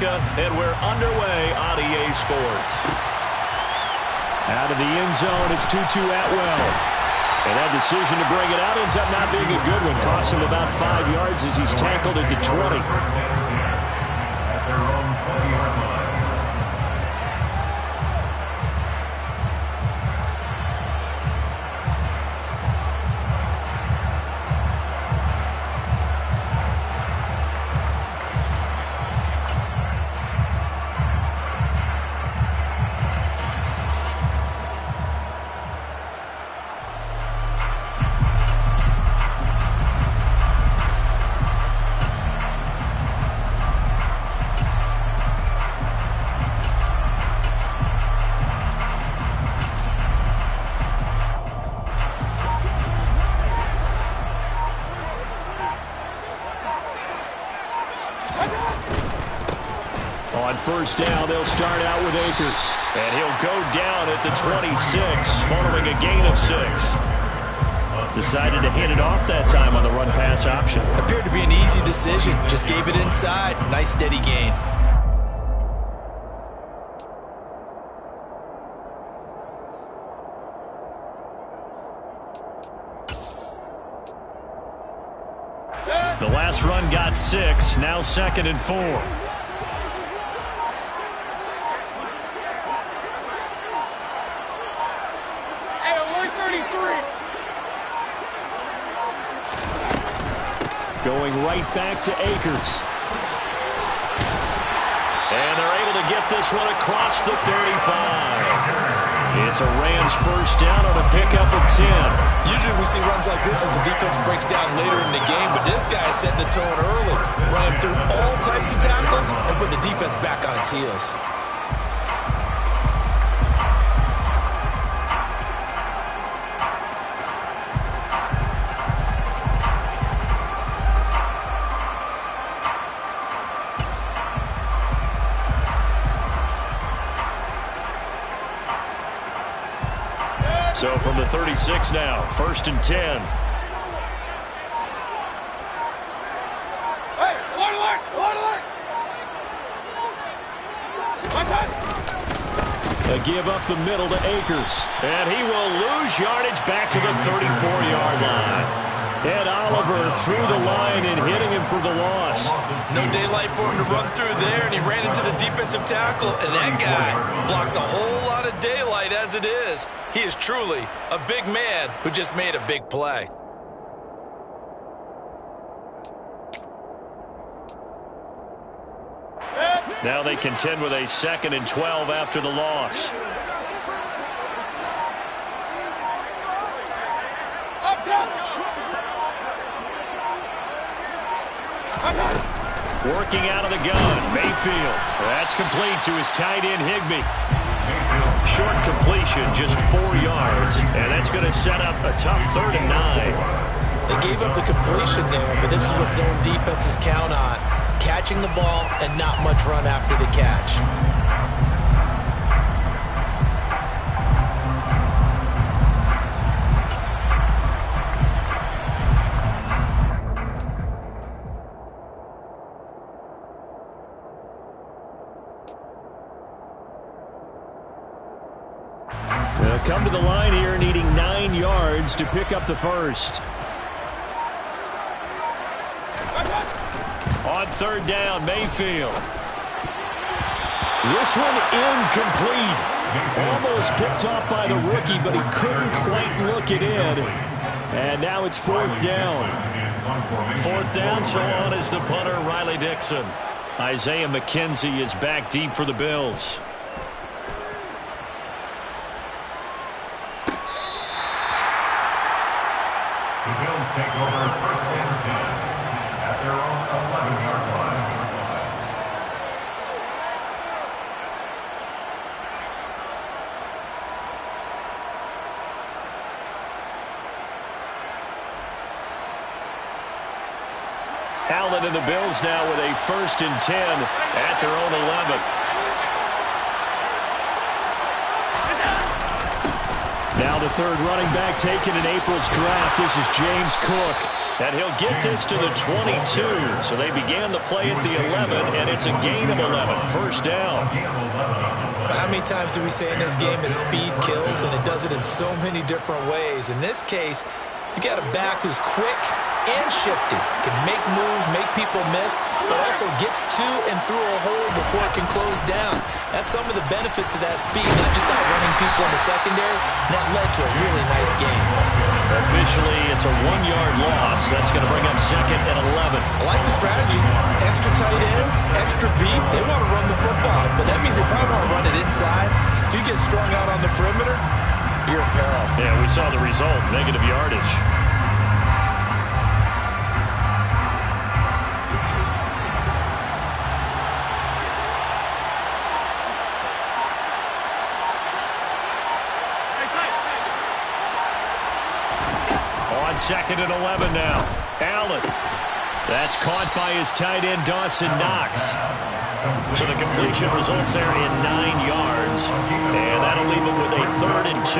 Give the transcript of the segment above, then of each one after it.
America, and we're underway on EA Sports. Out of the end zone, it's Tutu Atwell. And that decision to bring it out ends up not being a good one. Costs him about 5 yards as he's tackled at the 20. At their own 20-yard line. On first down, they'll start out with Akers. And he'll go down at the 26, following a gain of 6. Decided to hand it off that time on the run-pass option. Appeared to be an easy decision. Just gave it inside. Nice steady gain. The last run got 6, now 2nd and 4. Going right back to Akers. And they're able to get this one across the 35. It's a Rams first down on a pickup of 10. Usually we see runs like this as the defense breaks down later in the game, but this guy is setting the tone early, running through all types of tackles and putting the defense back on its heels. So from the 36 now, 1st and 10. A give up the middle to Akers. And he will lose yardage back to the 34-yard line. Ed Oliver through the line and hitting him for the loss. No daylight for him to run through there, and he ran into the defensive tackle, and that guy blocks a whole lot of daylight as it is. He is truly a big man who just made a big play. Now they contend with a 2nd and 12 after the loss. Working out of the gun, Mayfield. That's complete to his tight end, Higbee. Short completion, just 4 yards, and that's going to set up a tough 3rd and 9. They gave up the completion there, but this is what zone defenses count on. Catching the ball and not much run after the catch. They'll come to the line here needing 9 yards to pick up the first. On 3rd down, Mayfield. This one incomplete. Almost picked off by the rookie, but he couldn't quite look it in. And now it's 4th down. 4th down, so on is the punter, Riley Dixon. Isaiah McKenzie is back deep for the Bills. The Bills take over 1st and 10 at their own 11-yard line. Allen and the Bills now with a 1st and 10 at their own 11. Now the 3rd running back taken in April's draft. This is James Cook. And he'll get this to the 22. So they began the play at the 11, and it's a gain of 11. First down. How many times do we say in this game that speed kills, and it does it in so many different ways? In this case, you got a back who's quick and shifty, can make moves, make people miss, but also gets to and through a hole before it can close down. That's some of the benefits of that speed, not just outrunning people in the secondary, and that led to a really nice game. Officially, it's a 1-yard loss. That's going to bring up second and 11. I like the strategy. Extra tight ends, extra beef. They want to run the football, but that means they probably want to run it inside. If you get strung out on the perimeter, you're in peril. Yeah, we saw the result, negative yardage. On second and 11 now. Allen. That's caught by his tight end, Dawson Knox. So the completion results there in 9 yards. And that'll leave him with a 3rd and 2.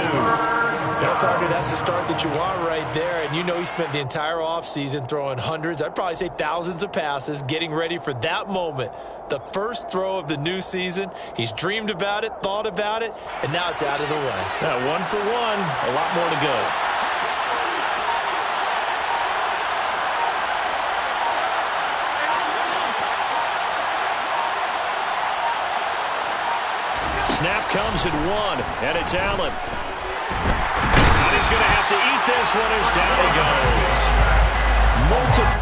Well, partner, that's the start that you want right there. And you know he spent the entire offseason throwing hundreds, I'd probably say thousands of passes, getting ready for that moment. The first throw of the new season. He's dreamed about it, thought about it, and now it's out of the way. Yeah, 1 for 1. A lot more to go. Snap comes at 1, and it's Allen. And he's going to have to eat this one as down he goes. Multiple.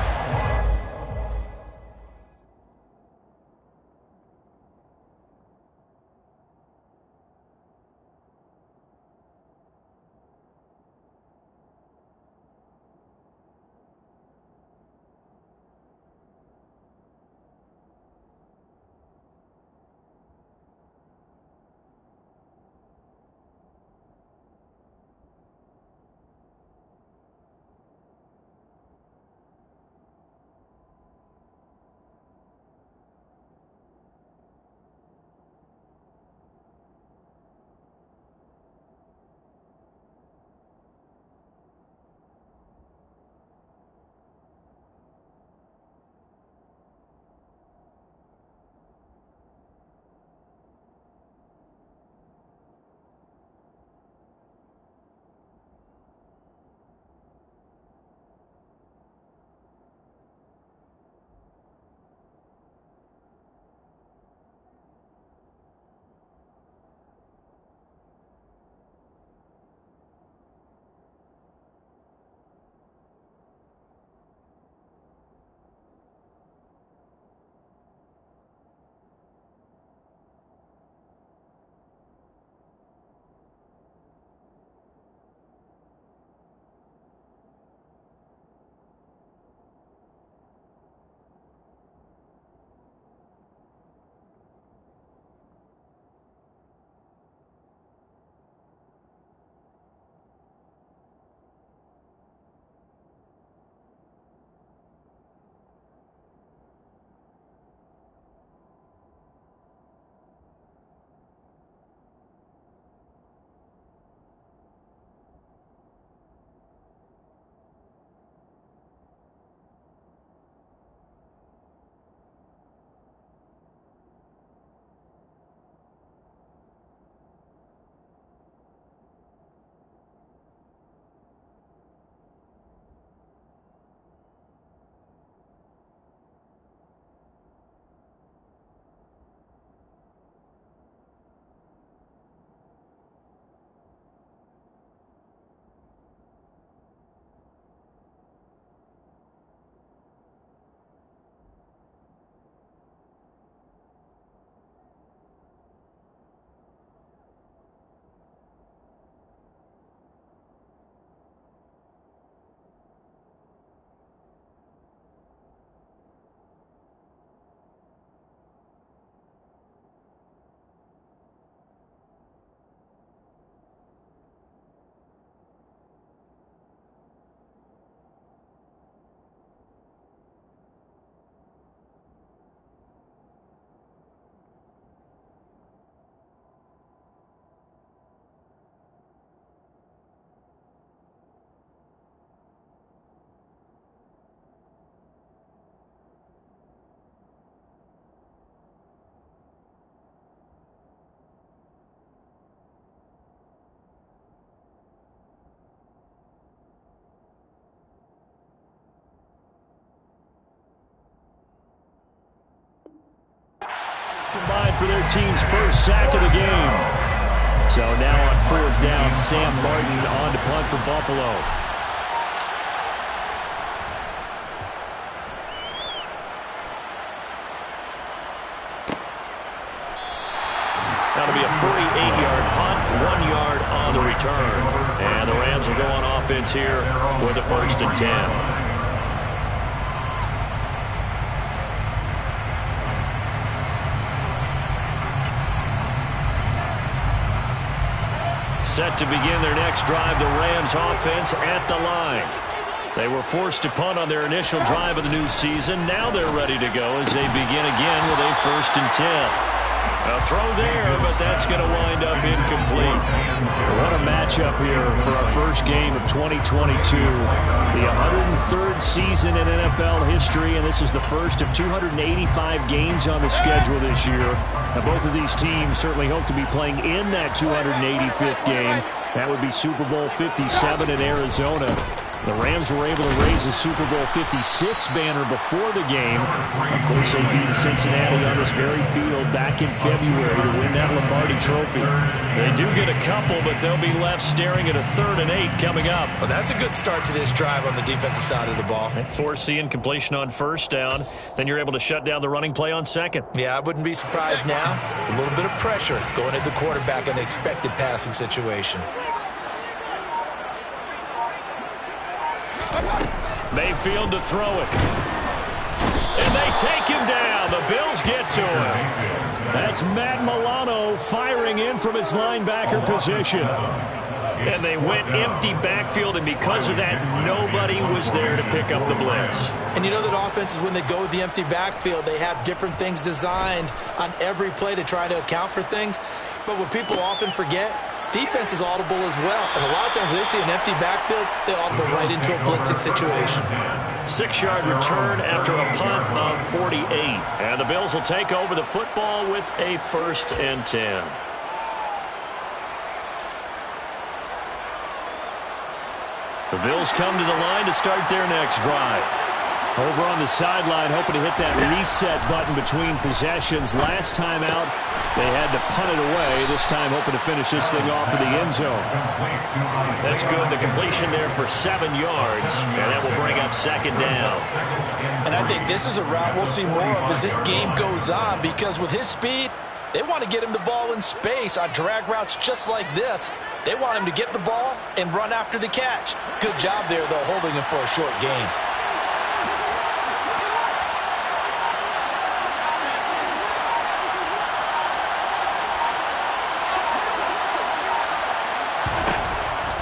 line for their team's first sack of the game. So now on 4th down, Sam Martin on to punt for Buffalo. That'll be a 48-yard punt, 1 yard on the return. And the Rams will go on offense here with a 1st and 10. Set to begin their next drive, the Rams offense at the line. They were forced to punt on their initial drive of the new season. Now they're ready to go as they begin again with a 1st and 10. A throw there, but that's going to wind up incomplete. What a matchup here for our first game of 2022. The 103rd season in NFL history, and this is the first of 285 games on the schedule this year. Now, both of these teams certainly hope to be playing in that 285th game. That would be Super Bowl 57 in Arizona. The Rams were able to raise a Super Bowl 56 banner before the game. Of course, they beat Cincinnati on this very field back in February to win that Lombardi trophy. They do get a couple, but they'll be left staring at a 3rd and 8 coming up. Well, that's a good start to this drive on the defensive side of the ball. Force the incompletion on 1st down. Then you're able to shut down the running play on 2nd. Yeah, I wouldn't be surprised now. A little bit of pressure going at the quarterback in an expected passing situation. Mayfield to throw it. And they take him down. The Bills get to him. That's Matt Milano firing in from his linebacker position. And they went empty backfield, and because of that, nobody was there to pick up the blitz. And you know that offenses, when they go with the empty backfield, they have different things designed on every play to try to account for things. But what people often forget, defense is audible as well. And a lot of times when they see an empty backfield, they audible right into a blitzing situation. 6-yard return after a punt of 48. And the Bills will take over the football with a 1st and 10. The Bills come to the line to start their next drive. Over on the sideline, hoping to hit that reset button between possessions. Last time out, they had to punt it away. This time, hoping to finish this thing off in the end zone. That's good. The completion there for 7 yards, and that will bring up 2nd down. And I think this is a route we'll see more of as this game goes on, because with his speed, they want to get him the ball in space on drag routes just like this. They want him to get the ball and run after the catch. Good job there, though, holding him for a short gain.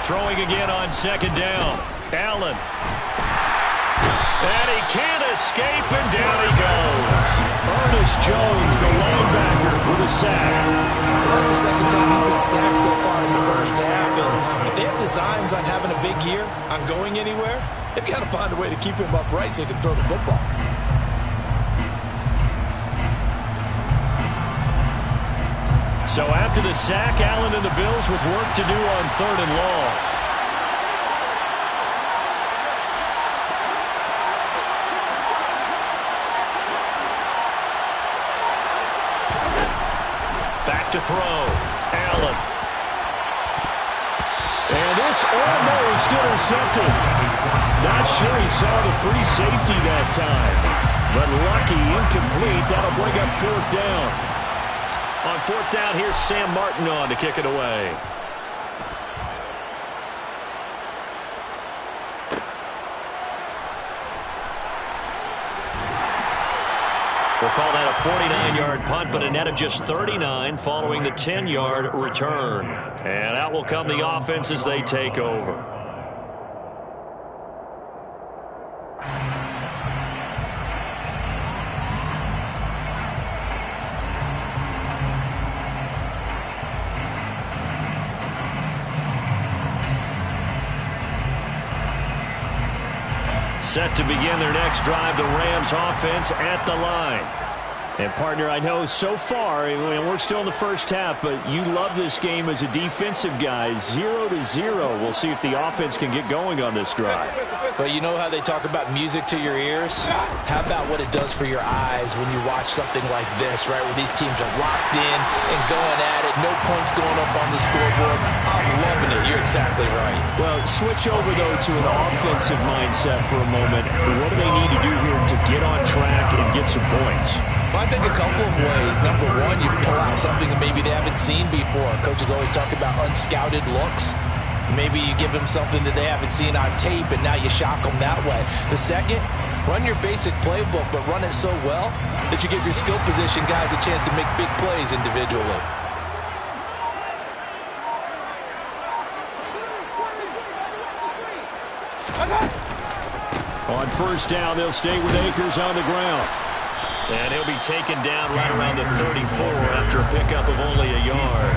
Throwing again on 2nd down. Allen. And he can't escape, and down he goes. Ernest Jones, the linebacker, with a sack. That's the 2nd time he's been sacked so far in the first half. And if they have designs on having a big year, on going anywhere, they've got to find a way to keep him upright so he can throw the football. So after the sack, Allen and the Bills with work to do on 3rd and long. Back to throw. Allen. And this almost intercepted. Not sure he saw the free safety that time. But lucky, incomplete. That'll bring up 4th down. On 4th down, here's Sam Martin on to kick it away. We'll call that a 49-yard punt, but a net of just 39 following the 10-yard return. And out will come the offense as they take over. Set to begin their next drive, the Rams offense at the line. And, partner, I know so far, we're still in the first half, but you love this game as a defensive guy. 0-0. We'll see if the offense can get going on this drive. Well, you know how they talk about music to your ears? How about what it does for your eyes when you watch something like this, right, where these teams are locked in and going at it, no points going up on the scoreboard. I'm loving it. You're exactly right. Well, switch over, though, to an offensive mindset for a moment. What do they need to do here to get on track and get some points? Well, I think a couple of ways. Number one, you pull out something that maybe they haven't seen before. Coaches always talk about unscouted looks. Maybe you give them something that they haven't seen on tape, and now you shock them that way. The second, run your basic playbook, but run it so well that you give your skill position guys a chance to make big plays individually. On first down, they'll stay with Akers on the ground. And he'll be taken down right around the 34 after a pickup of only a yard.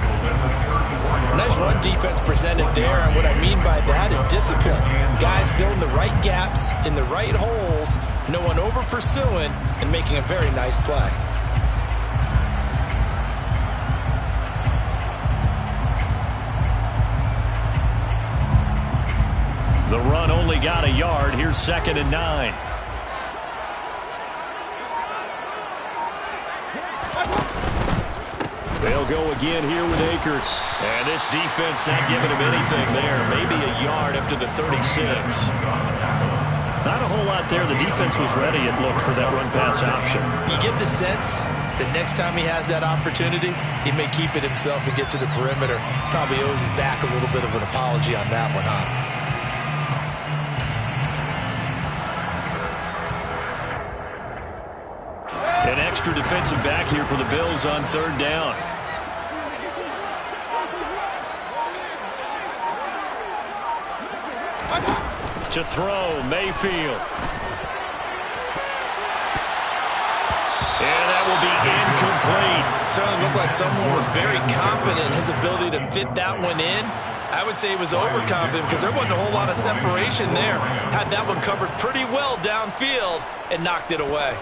Nice run defense presented there, and what I mean by that is discipline. Guys filling the right gaps in the right holes, no one over-pursuing, and making a very nice play. The run only got a yard. Here's 2nd and 9. They'll go again here with Akers. And this defense not giving him anything there. Maybe a yard up to the 36. Not a whole lot there. The defense was ready, it looked, for that run-pass option. You get the sense that next time he has that opportunity, he may keep it himself and get to the perimeter. Probably owes his back a little bit of an apology on that one, huh? An extra defensive back here for the Bills on 3rd down. To throw, Mayfield. And that will be incomplete. Certainly looked like someone was very confident in his ability to fit that one in. I would say he was overconfident because there wasn't a whole lot of separation there. Had that one covered pretty well downfield and knocked it away.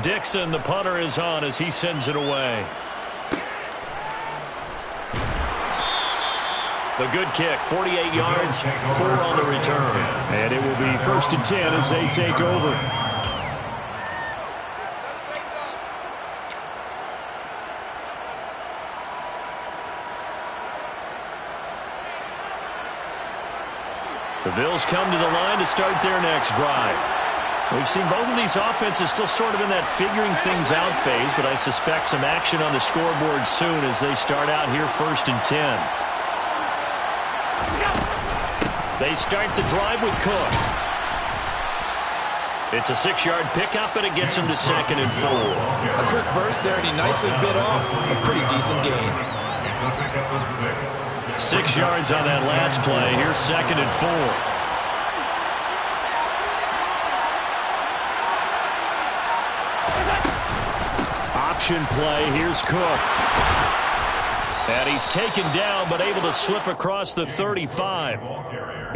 Dixon, the punter, is on as he sends it away. The good kick, 48 yards, 4 on the return. And it will be 1st and 10 as they take over. The Bills come to the line to start their next drive. We've seen both of these offenses still sort of in that figuring things out phase, but I suspect some action on the scoreboard soon as they start out here 1st and 10. They start the drive with Cook. It's a 6-yard pickup, and it gets him to 2nd and 4. A quick burst there, and he nicely bit off a pretty decent gain. It's a pickup of 6. 6 yards on that last play. Here's 2nd and 4. Option play. Here's Cook. And he's taken down but able to slip across the 35.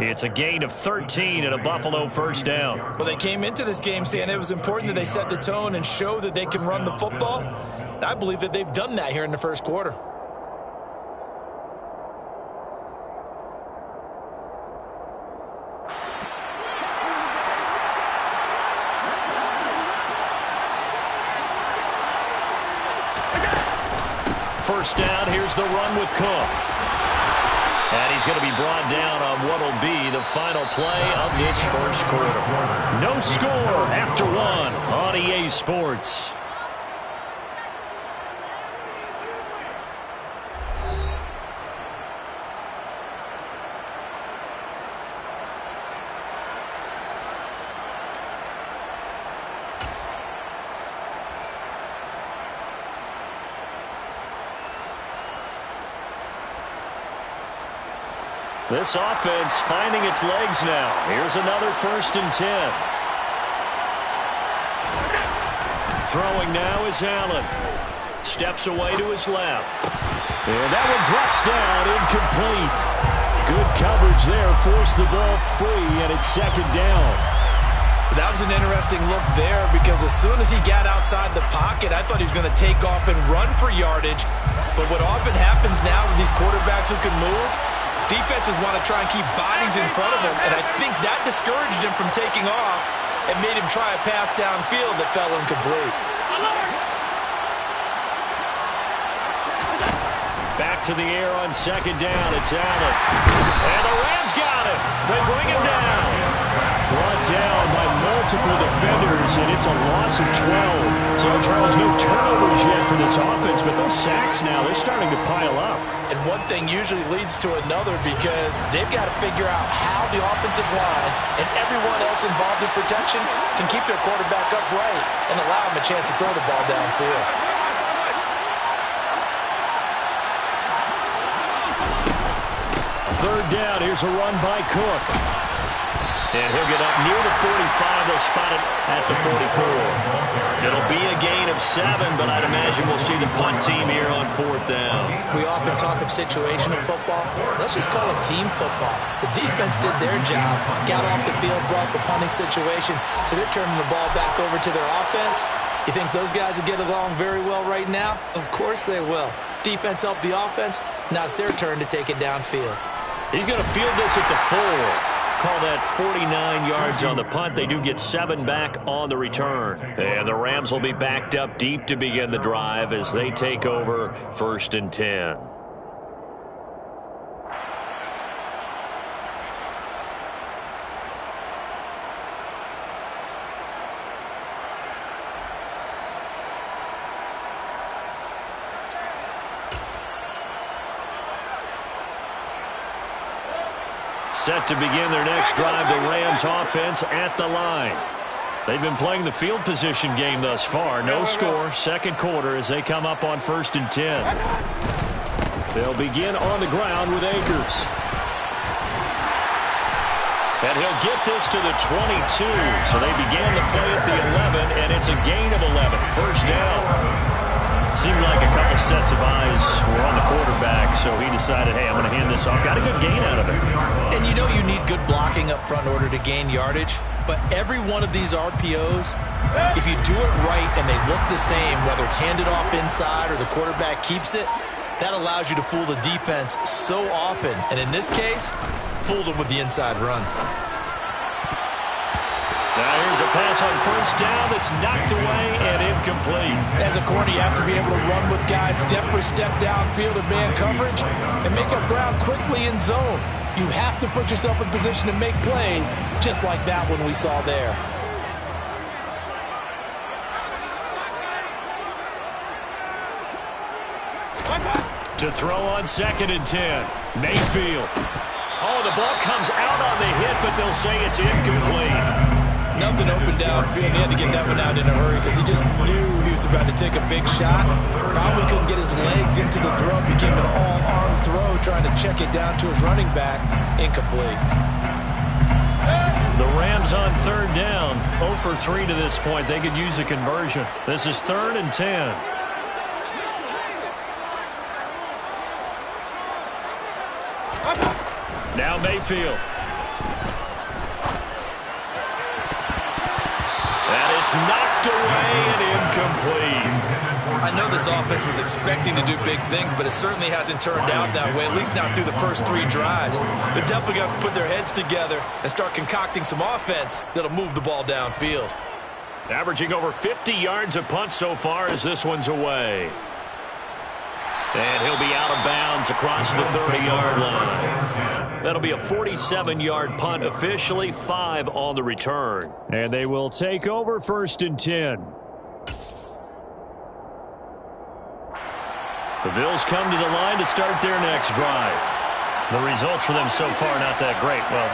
It's a gain of 13 and a Buffalo 1st down. Well, they came into this game saying it was important that they set the tone and show that they can run the football. And I believe that they've done that here in the 1st quarter. First down, here's the run with Cook. And he's going to be brought down on what will be the final play of this 1st quarter. No score after 1 on EA Sports. This offense finding its legs now. Here's another 1st and 10. Throwing now is Allen. Steps away to his left. And that one drops down, incomplete. Good coverage there, forced the ball free, and it's 2nd down. That was an interesting look there because as soon as he got outside the pocket, I thought he was going to take off and run for yardage. But what often happens now with these quarterbacks who can move, defenses want to try and keep bodies in front of them, and I think that discouraged him from taking off and made him try a pass downfield that fell incomplete. Back to the air on second down. It's Allen. And the Rams got him. They bring him down. Brought down by multiple defenders, and it's a loss of 12. So, Charles, no turnovers yet for this offense, but those sacks now, they're starting to pile up. And one thing usually leads to another because they've got to figure out how the offensive line and everyone else involved in protection can keep their quarterback upright and allow him a chance to throw the ball downfield. Third down, here's a run by Cook. And he'll get up near the 45. They'll spot it at the 44. It'll be a gain of 7, but I'd imagine we'll see the punt team here on fourth down. We often talk of situational football. Let's just call it team football. The defense did their job, got off the field, brought the punting situation, so they're turning the ball back over to their offense. You think those guys will get along very well right now? Of course they will. Defense helped the offense. Now it's their turn to take it downfield. He's going to field this at the 4. Call that 49 yards on the punt. They do get 7 back on the return. And the Rams will be backed up deep to begin the drive as they take over 1st and 10. Set to begin their next drive, the Rams offense at the line. They've been playing the field position game thus far. No score, second quarter as they come up on 1st and 10. They'll begin on the ground with Akers. And he'll get this to the 22. So they began the play at the 11, and it's a gain of 11. First down. Seemed like a couple sets of eyes were on the quarterback, so he decided, hey, I'm going to hand this off. Got a good gain out of it. And you know you need good blocking up front in order to gain yardage, but every one of these RPOs, if you do it right and they look the same, whether it's handed off inside or the quarterback keeps it, that allows you to fool the defense so often. And in this case, fooled them with the inside run. Now here's a pass on first down that's knocked away and incomplete. As a corner, you have to be able to run with guys step for step downfield in man coverage and make up ground quickly in zone. You have to put yourself in position to make plays, just like that one we saw there. To throw on 2nd and 10. Mayfield. Oh, the ball comes out on the hit, but they'll say it's incomplete. Nothing open downfield. He had to get that one out in a hurry because he just knew he was about to take a big shot. Probably couldn't get his legs into the throw. Became an all-arm throw trying to check it down to his running back. Incomplete. The Rams on 3rd down. 0 for 3 to this point. They could use a conversion. This is 3rd and 10. Now Mayfield. And it's knocked away and incomplete. I know this offense was expecting to do big things, but it certainly hasn't turned out that way, at least not through the first 3 drives. They're definitely going to have to put their heads together and start concocting some offense that'll move the ball downfield. Averaging over 50 yards a punt so far as this one's away. And he'll be out of bounds across the 30-yard line. That'll be a 47-yard punt officially, 5 on the return. And they will take over 1st and 10. The Bills come to the line to start their next drive. The results for them so far not that great. Well,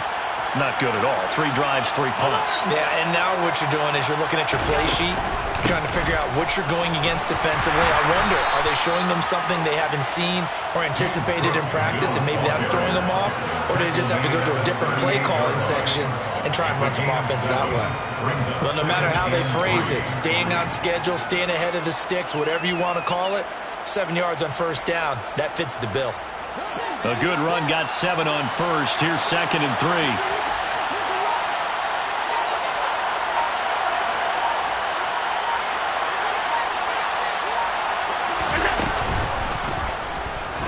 not good at all. 3 drives, 3 punts. Yeah, and now what you're doing is you're looking at your play sheet, trying to figure out what you're going against defensively. I wonder, are they showing them something they haven't seen or anticipated in practice, and maybe that's throwing them off? Or do they just have to go to a different play calling section and try and run some offense that way? Well, no matter how they phrase it, staying on schedule, staying ahead of the sticks, whatever you want to call it, 7 yards on first down, that fits the bill. A good run, got 7 on first. Here's 2nd and 3.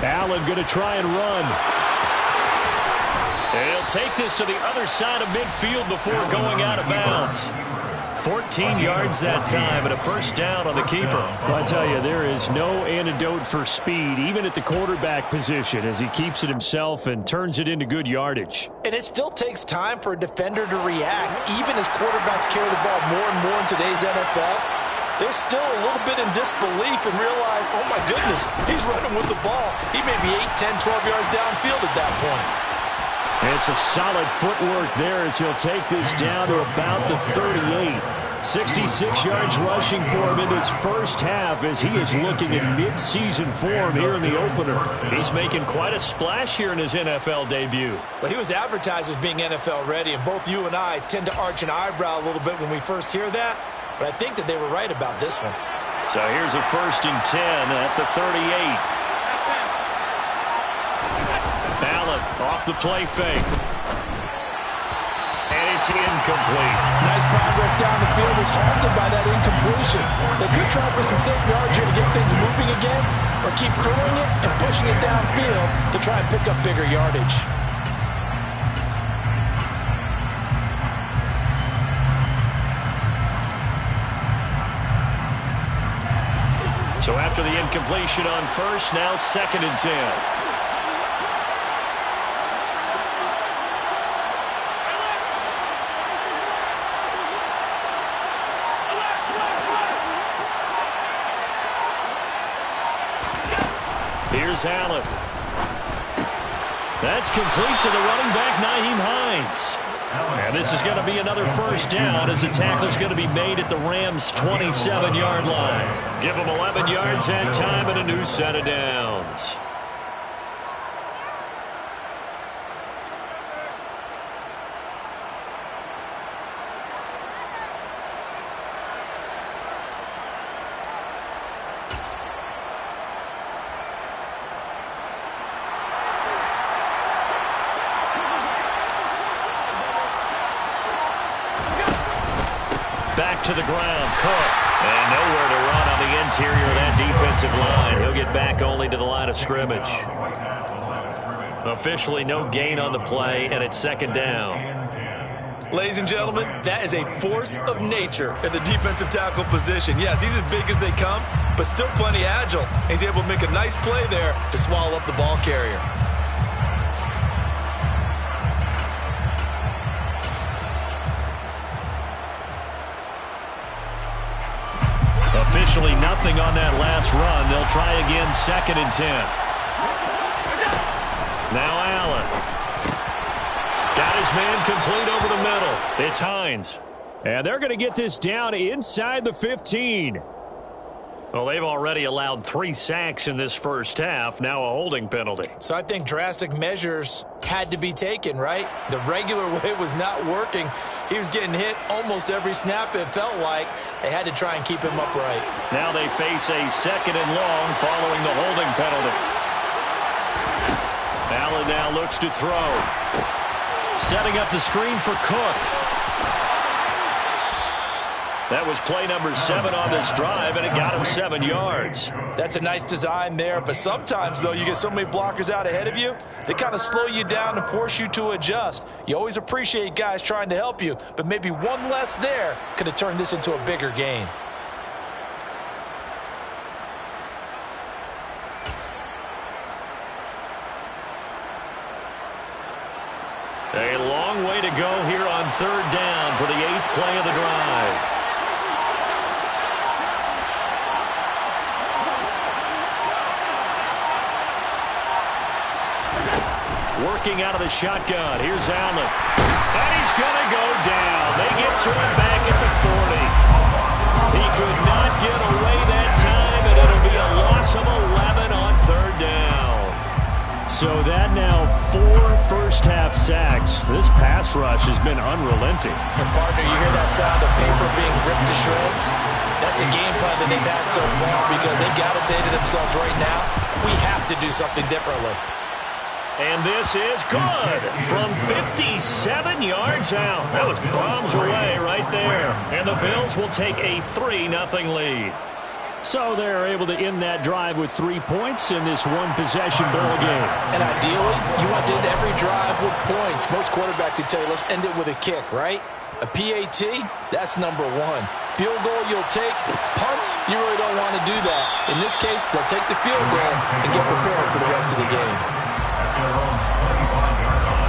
Allen going to try and run. And he'll take this to the other side of midfield before going out of bounds. 14 yards that time and a first down on the keeper. Well, I tell you, there is no antidote for speed, even at the quarterback position, as he keeps it himself and turns it into good yardage. And it still takes time for a defender to react. Even as quarterbacks carry the ball more and more in today's NFL, they're still a little bit in disbelief and realize, oh my goodness, he's running with the ball. He may be 8, 10, 12 yards downfield at that point. And some solid footwork there as he'll take this down to about the 38. 66 yards rushing for him in this first half as he is looking in mid-season form here in the opener. He's making quite a splash here in his NFL debut. Well, he was advertised as being NFL ready, and both you and I tend to arch an eyebrow a little bit when we first hear that, but I think that they were right about this one. So here's a 1st and 10 at the 38. Allen off the play fake. And it's incomplete. Nice progress down the field was halted by that incompletion. They could try for some safe yards here to get things moving again, or keep throwing it and pushing it downfield to try and pick up bigger yardage. So after the incompletion on 1st, now 2nd and 10. Here's Allen. That's complete to the running back, Nyheim Hines. And this is going to be another first down as the tackle's going to be made at the Rams' 27-yard line. Give them 11 yards that time and a new set of downs. Back to the ground, Cook. And nowhere to run on the interior of that defensive line. He'll get back only to the line of scrimmage. Officially no gain on the play, and it's 2nd down. Ladies and gentlemen, that is a force of nature at the defensive tackle position. Yes, he's as big as they come, but still plenty agile. He's able to make a nice play there to swallow up the ball carrier. Officially nothing on that last run. They'll try again, 2nd and 10. Now Allen. Got his man complete over the middle. It's Hines. And they're going to get this down inside the 15. Well, they've already allowed 3 sacks in this first half. Now a holding penalty. So I think drastic measures had to be taken, right? The regular way was not working. He was getting hit almost every snap, it felt like. They had to try and keep him upright. Now they face a 2nd and long following the holding penalty. Allen now looks to throw. Setting up the screen for Cook. That was play number 7 on this drive, and it got him 7 yards. That's a nice design there, but sometimes, though, you get so many blockers out ahead of you, they kind of slow you down and force you to adjust. You always appreciate guys trying to help you, but maybe one less there could have turned this into a bigger gain. A long way to go here on 3rd down for the 8th play of the drive. Working out of the shotgun. Here's Allen. And he's going to go down. They get to him back at the 40. He could not get away that time, and it'll be a loss of 11 on 3rd down. So that now 4 first-half sacks. This pass rush has been unrelenting. And, partner, you hear that sound of paper being ripped to shreds? That's the game plan that they've had so far because they've got to say to themselves right now, we have to do something differently. And this is good from 57 yards out. That was bombs away right there. And the Bills will take a 3-0 lead. So they're able to end that drive with 3 points in this one-possession ball game. And ideally, you want to end every drive with points. Most quarterbacks would tell you, let's end it with a kick, right? A PAT, that's number one. Field goal you'll take. Punts, you really don't want to do that. In this case, they'll take the field goal and get prepared for the rest of the game. At their own 25-yard line.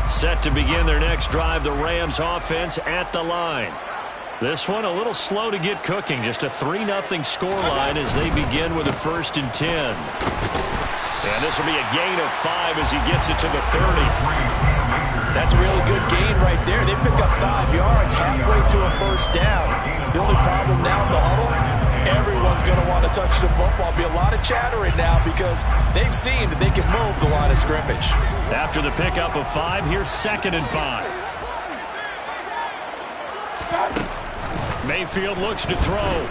Set to begin their next drive, the Rams offense at the line. This one a little slow to get cooking. Just a 3-0 scoreline as they begin with a 1st and 10. And this will be a gain of 5 as he gets it to the 30. That's a really good gain right there. They pick up 5 yards halfway to a 1st down. The only problem now in the huddle, everyone's going to want to touch the football. Be a lot of chattering now because they've seen that they can move the line of scrimmage. After the pickup of 5, here's 2nd and 5. Mayfield looks to throw.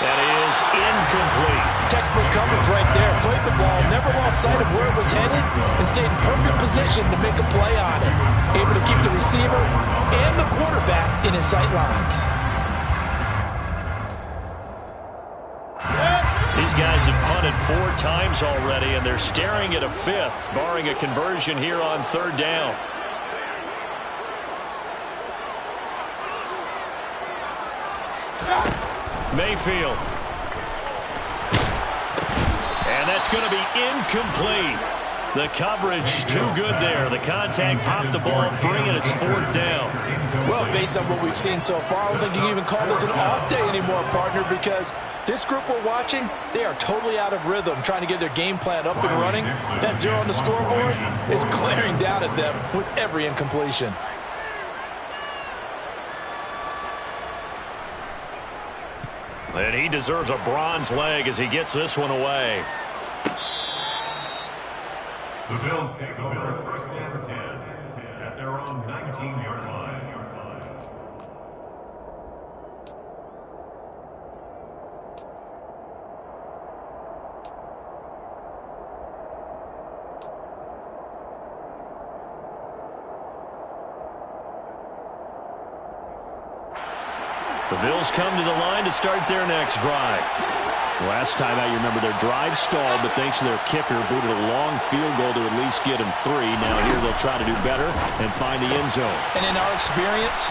That is incomplete. Textbook coverage right there. Played the ball, never lost sight of where it was headed, and stayed in perfect position to make a play on it. Able to keep the receiver and the quarterback in his sight lines. These guys have punted 4 times already, and they're staring at a 5th, barring a conversion here on 3rd down. Mayfield. And that's going to be incomplete. The coverage too good there. The contact popped the ball free, and it's 4th down. Well, based on what we've seen so far, I don't think you can even call this an off day anymore, partner, because this group we're watching, they are totally out of rhythm, trying to get their game plan up and running. That 0 on the scoreboard is glaring down at them with every incompletion. And he deserves a bronze leg as he gets this one away. The Bills take over 1st and 10 at their own 19-yard line. The Bills come to the line to start their next drive. Last time out, you remember their drive stalled, but thanks to their kicker, booted a long field goal to at least get them 3. Now here they'll try to do better and find the end zone. And in our experience,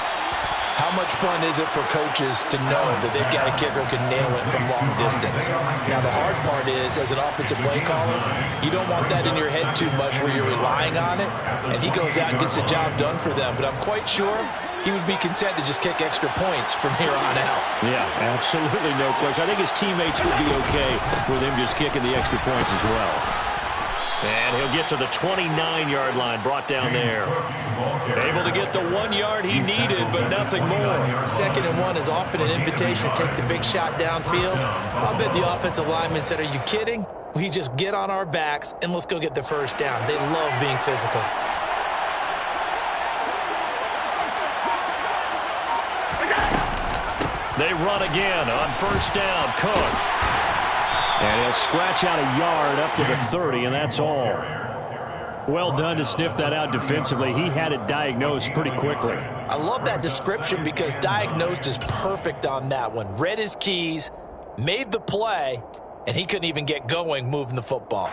how much fun is it for coaches to know that they've got a kicker who can nail it from long distance? Now, the hard part is, as an offensive play caller, you don't want that in your head too much where you're relying on it, and he goes out and gets the job done for them. But I'm quite sure he would be content to just kick extra points from here on out. Yeah, absolutely no question. I think his teammates would be okay with him just kicking the extra points as well. And he'll get to the 29-yard line, brought down there. Able to get the 1 yard he needed, but nothing more. 2nd and 1 is often an invitation to take the big shot downfield. I'll bet the offensive lineman said, are you kidding? We just get on our backs and let's go get the 1st down. They love being physical. They run again on 1st down. Cook. And he'll scratch out a yard up to the 30, and that's all. Well done to sniff that out defensively. He had it diagnosed pretty quickly. I love that description because diagnosed is perfect on that one. Read his keys, made the play, and he couldn't even get going moving the football.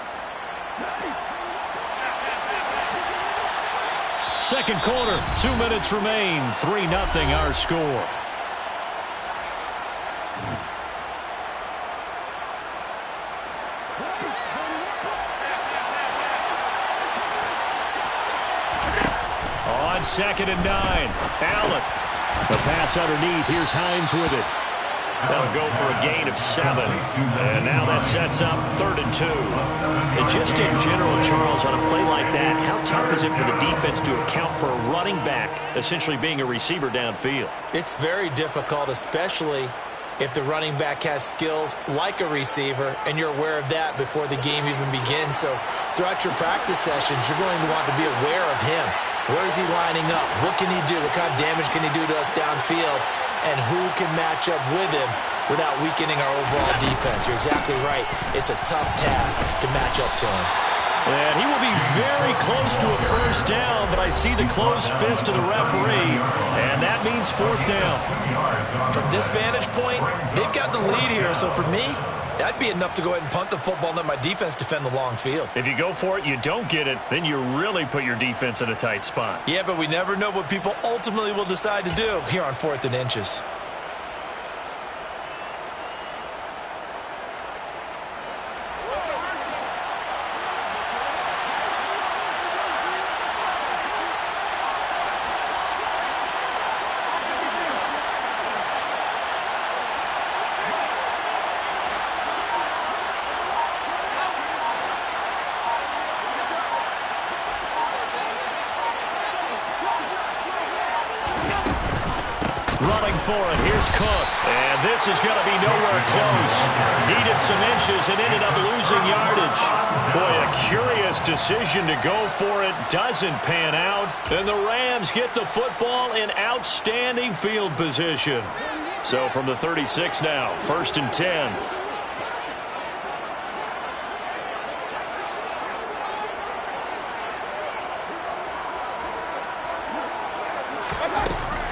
2nd quarter, 2 minutes remain. 3-0 our score. On 2nd and 9, Allen. The pass underneath. Here's Hines with it. That'll go for a gain of 7. And now that sets up 3rd and 2. And just in general, Charles, on a play like that, how tough is it for the defense to account for a running back essentially being a receiver downfield? It's very difficult, especially if the running back has skills like a receiver, and you're aware of that before the game even begins. So throughout your practice sessions, you're going to want to be aware of him. Where is he lining up? What can he do? What kind of damage can he do to us downfield? And who can match up with him without weakening our overall defense. You're exactly right. It's a tough task to match up to him. And he will be very close to a first down, but I see the closed fist of the referee, and that means fourth down. From this vantage point, they've got the lead here, so for me, that'd be enough to go ahead and punt the football and let my defense defend the long field. If you go for it, you don't get it, then you really put your defense in a tight spot. Yeah, but we never know what people ultimately will decide to do here on 4th and inches. Running for it. Here's Cook. And this is going to be nowhere close. Needed some inches and ended up losing yardage. Boy, a curious decision to go for it. Doesn't pan out. And the Rams get the football in outstanding field position. So from the 36 now, 1st and 10.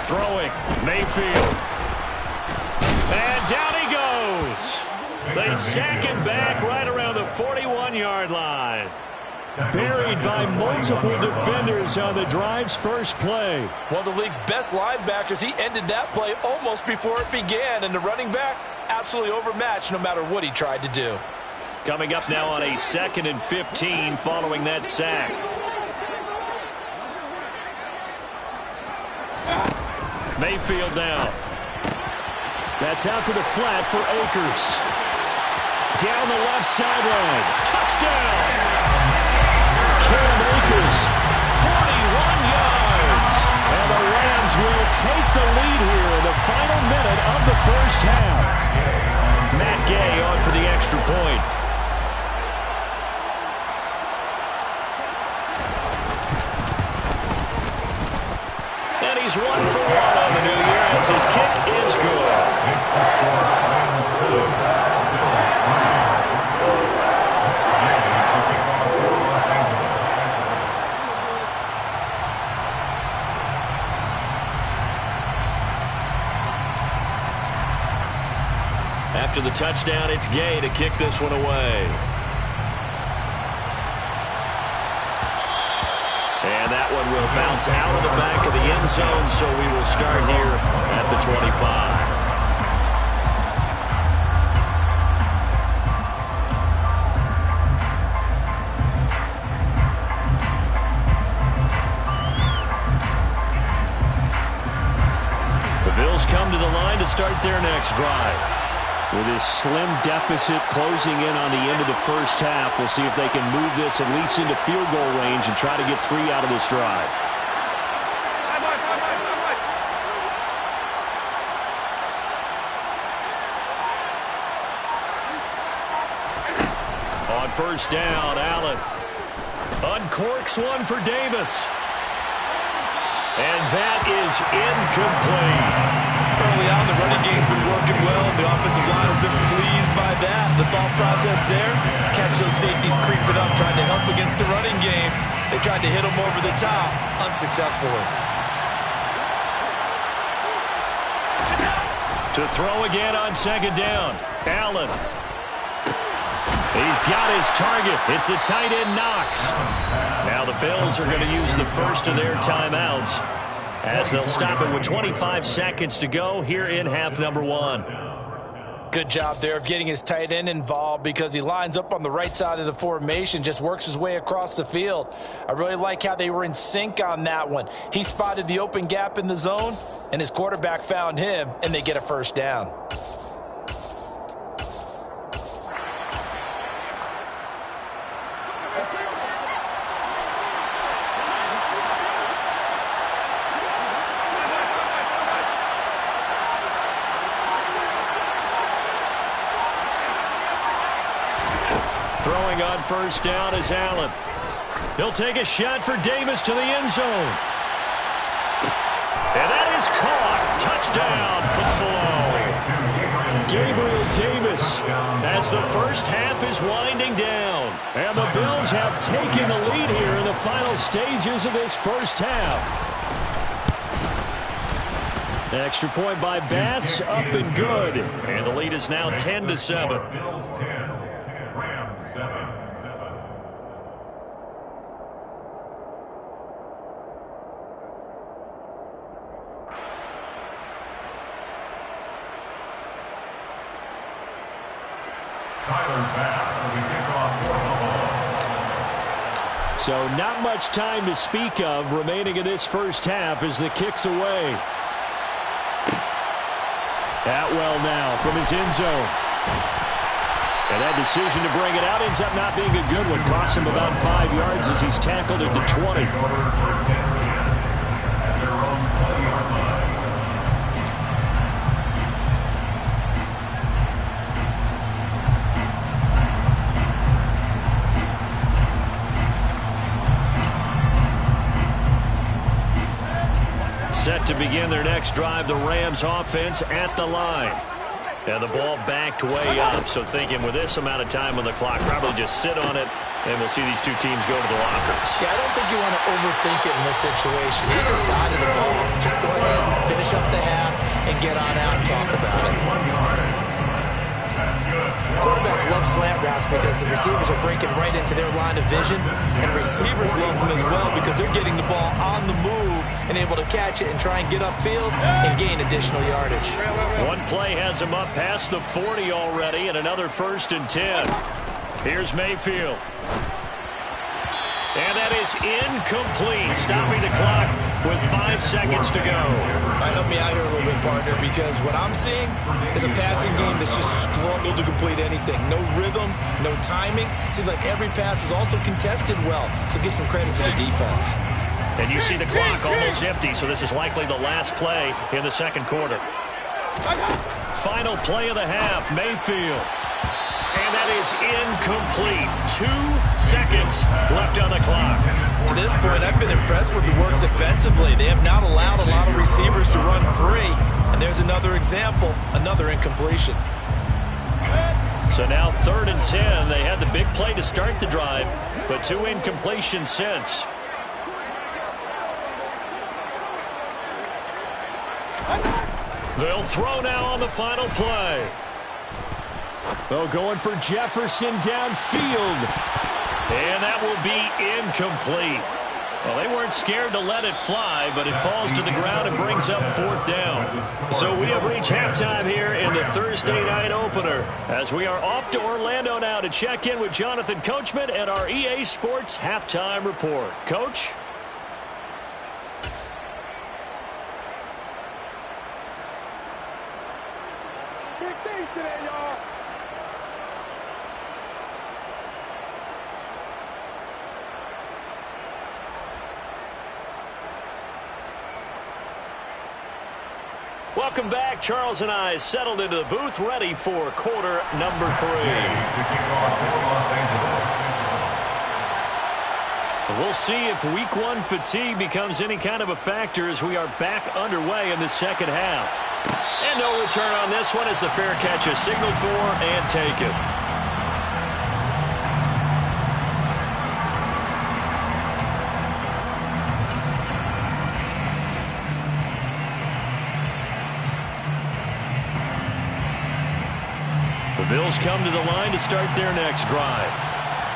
Throwing, Mayfield. And down he goes. They sack him back right around the 41-yard line. Buried by multiple defenders on the drive's first play. One of the league's best linebackers, he ended that play almost before it began, and the running back absolutely overmatched no matter what he tried to do. Coming up now on a 2nd and 15 following that sack. Mayfield now. That's out to the flat for Akers. Down the left sideline. Touchdown! Cam Akers, 41 yards. And the Rams will take the lead here in the final minute of the first half. Matt Gay on for the extra point. He's 1 for 1 on the new year as his kick is good. After the touchdown, it's Gay to kick this one away. And that one will bounce out of the back of the end zone, so we will start here at the 25. The Bills come to the line to start their next drive. With his slim deficit closing in on the end of the first half, we'll see if they can move this at least into field goal range and try to get 3 out of this drive. On first down, Allen uncorks one for Davis. And that is incomplete. Early on, the running game's been working well, and the offensive line has been pleased by that. The thought process there, catch those safeties creeping up, trying to help against the running game. They tried to hit them over the top, unsuccessfully. To throw again on 2nd down, Allen. He's got his target. It's the tight end, Knox. Now the Bills are going to use the first of their timeouts, as they'll stop it with 25 seconds to go here in half number 1. Good job there of getting his tight end involved, because he lines up on the right side of the formation, just works his way across the field. I really like how they were in sync on that one. He spotted the open gap in the zone, and his quarterback found him, and they get a first down. Throwing on first down is Allen. He'll take a shot for Davis to the end zone. And that is caught. Touchdown, Buffalo. Gabriel Davis as the first half is winding down. And the Bills have taken the lead here in the final stages of this first half. Extra point by Bass, up and good. And the lead is now 10-7. Bills 10, Rams 7. Tyler Bass will be kickoff for the ball. So not much time to speak of remaining in this first half as the kick's away. Atwell now from his end zone. And that decision to bring it out ends up not being a good one. Costs him about 5 yards as he's tackled at the 20. First and 10 at their own 20-yard line. Set to begin their next drive, the Rams offense at the line. And the ball backed way up, so thinking with this amount of time on the clock, probably just sit on it, and we'll see these two teams go to the lockers. Yeah, I don't think you want to overthink it in this situation. Either side of the ball, just go ahead, finish up the half, and get on out and talk about it. 1 yard. That's good. Quarterbacks love slant routes because the receivers are breaking right into their line of vision, and receivers love them as well because they're getting the ball on the move and able to catch it and try and get upfield and gain additional yardage. One play has him up past the 40 already, and another 1st and 10. Here's Mayfield. And that is incomplete, stopping the clock with 5 seconds to go. Help me out here a little bit, partner, because what I'm seeing is a passing game that's just struggled to complete anything. No rhythm, no timing. Seems like every pass is also contested well, so give some credit to the defense. And you see the clock almost empty, so this is likely the last play in the second quarter. Final play of the half, Mayfield. And that is incomplete. 2 seconds left on the clock. To this point, I've been impressed with the work defensively. They have not allowed a lot of receivers to run free. And there's another example, another incompletion. So now 3rd and 10. They had the big play to start the drive, but 2 incompletions since. They'll throw now on the final play. Oh, going for Jefferson downfield. And that will be incomplete. Well, they weren't scared to let it fly, but it falls to the ground and brings up 4th down. So we have reached halftime here in the Thursday night opener, as we are off to Orlando now to check in with Jonathan Coachman and our EA Sports halftime report. Coach? Big things today, y'all. Welcome back. Charles and I settled into the booth, ready for quarter number 3. We'll see if week 1 fatigue becomes any kind of a factor as we are back underway in the second half. And no return on this one as the fair catch is signaled for and taken. The Bills come to the line to start their next drive.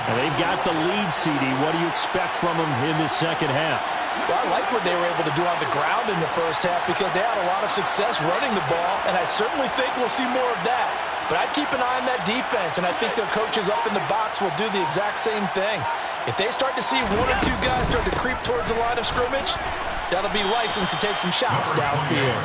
And they've got the lead, CD. What do you expect from them in the second half? Well, I like what they were able to do on the ground in the first half because they had a lot of success running the ball, and I certainly think we'll see more of that. But I'd keep an eye on that defense, and I think their coaches up in the box will do the exact same thing. If they start to see 1 or 2 guys start to creep towards the line of scrimmage, that'll be license to take some shots downfield.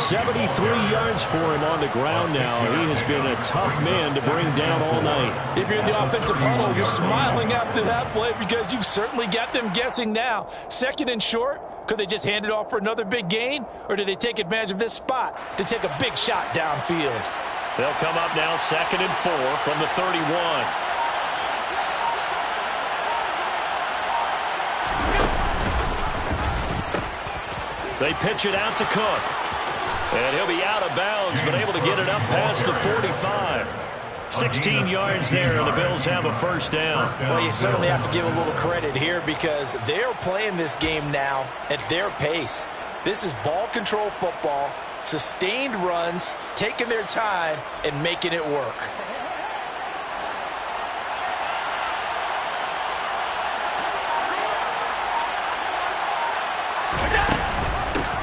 73 yards for him on the ground now. He has been a tough man to bring down all night. If you're in the offensive huddle, you're smiling after that play because you've certainly got them guessing now. 2nd and short, could they just hand it off for another big gain? Or do they take advantage of this spot to take a big shot downfield? They'll come up now 2nd and 4 from the 31. They pitch it out to Cook. And he'll be out of bounds, but able to get it up past the 45. 16 yards there, and the Bills have a first down. Well, you certainly have to give a little credit here because they're playing this game now at their pace. This is ball control football, sustained runs, taking their time, and making it work.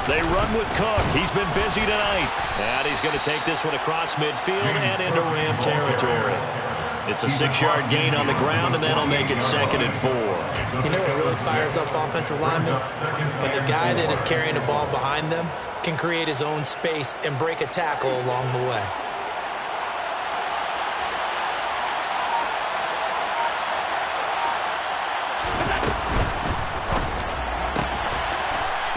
They run with Cook. He's been busy tonight. And he's going to take this one across midfield and into Ram territory. It's a 6-yard gain on the ground, and that'll make it 2nd and 4. You know what really fires up offensive linemen? When the guy that is carrying the ball behind them can create his own space and break a tackle along the way.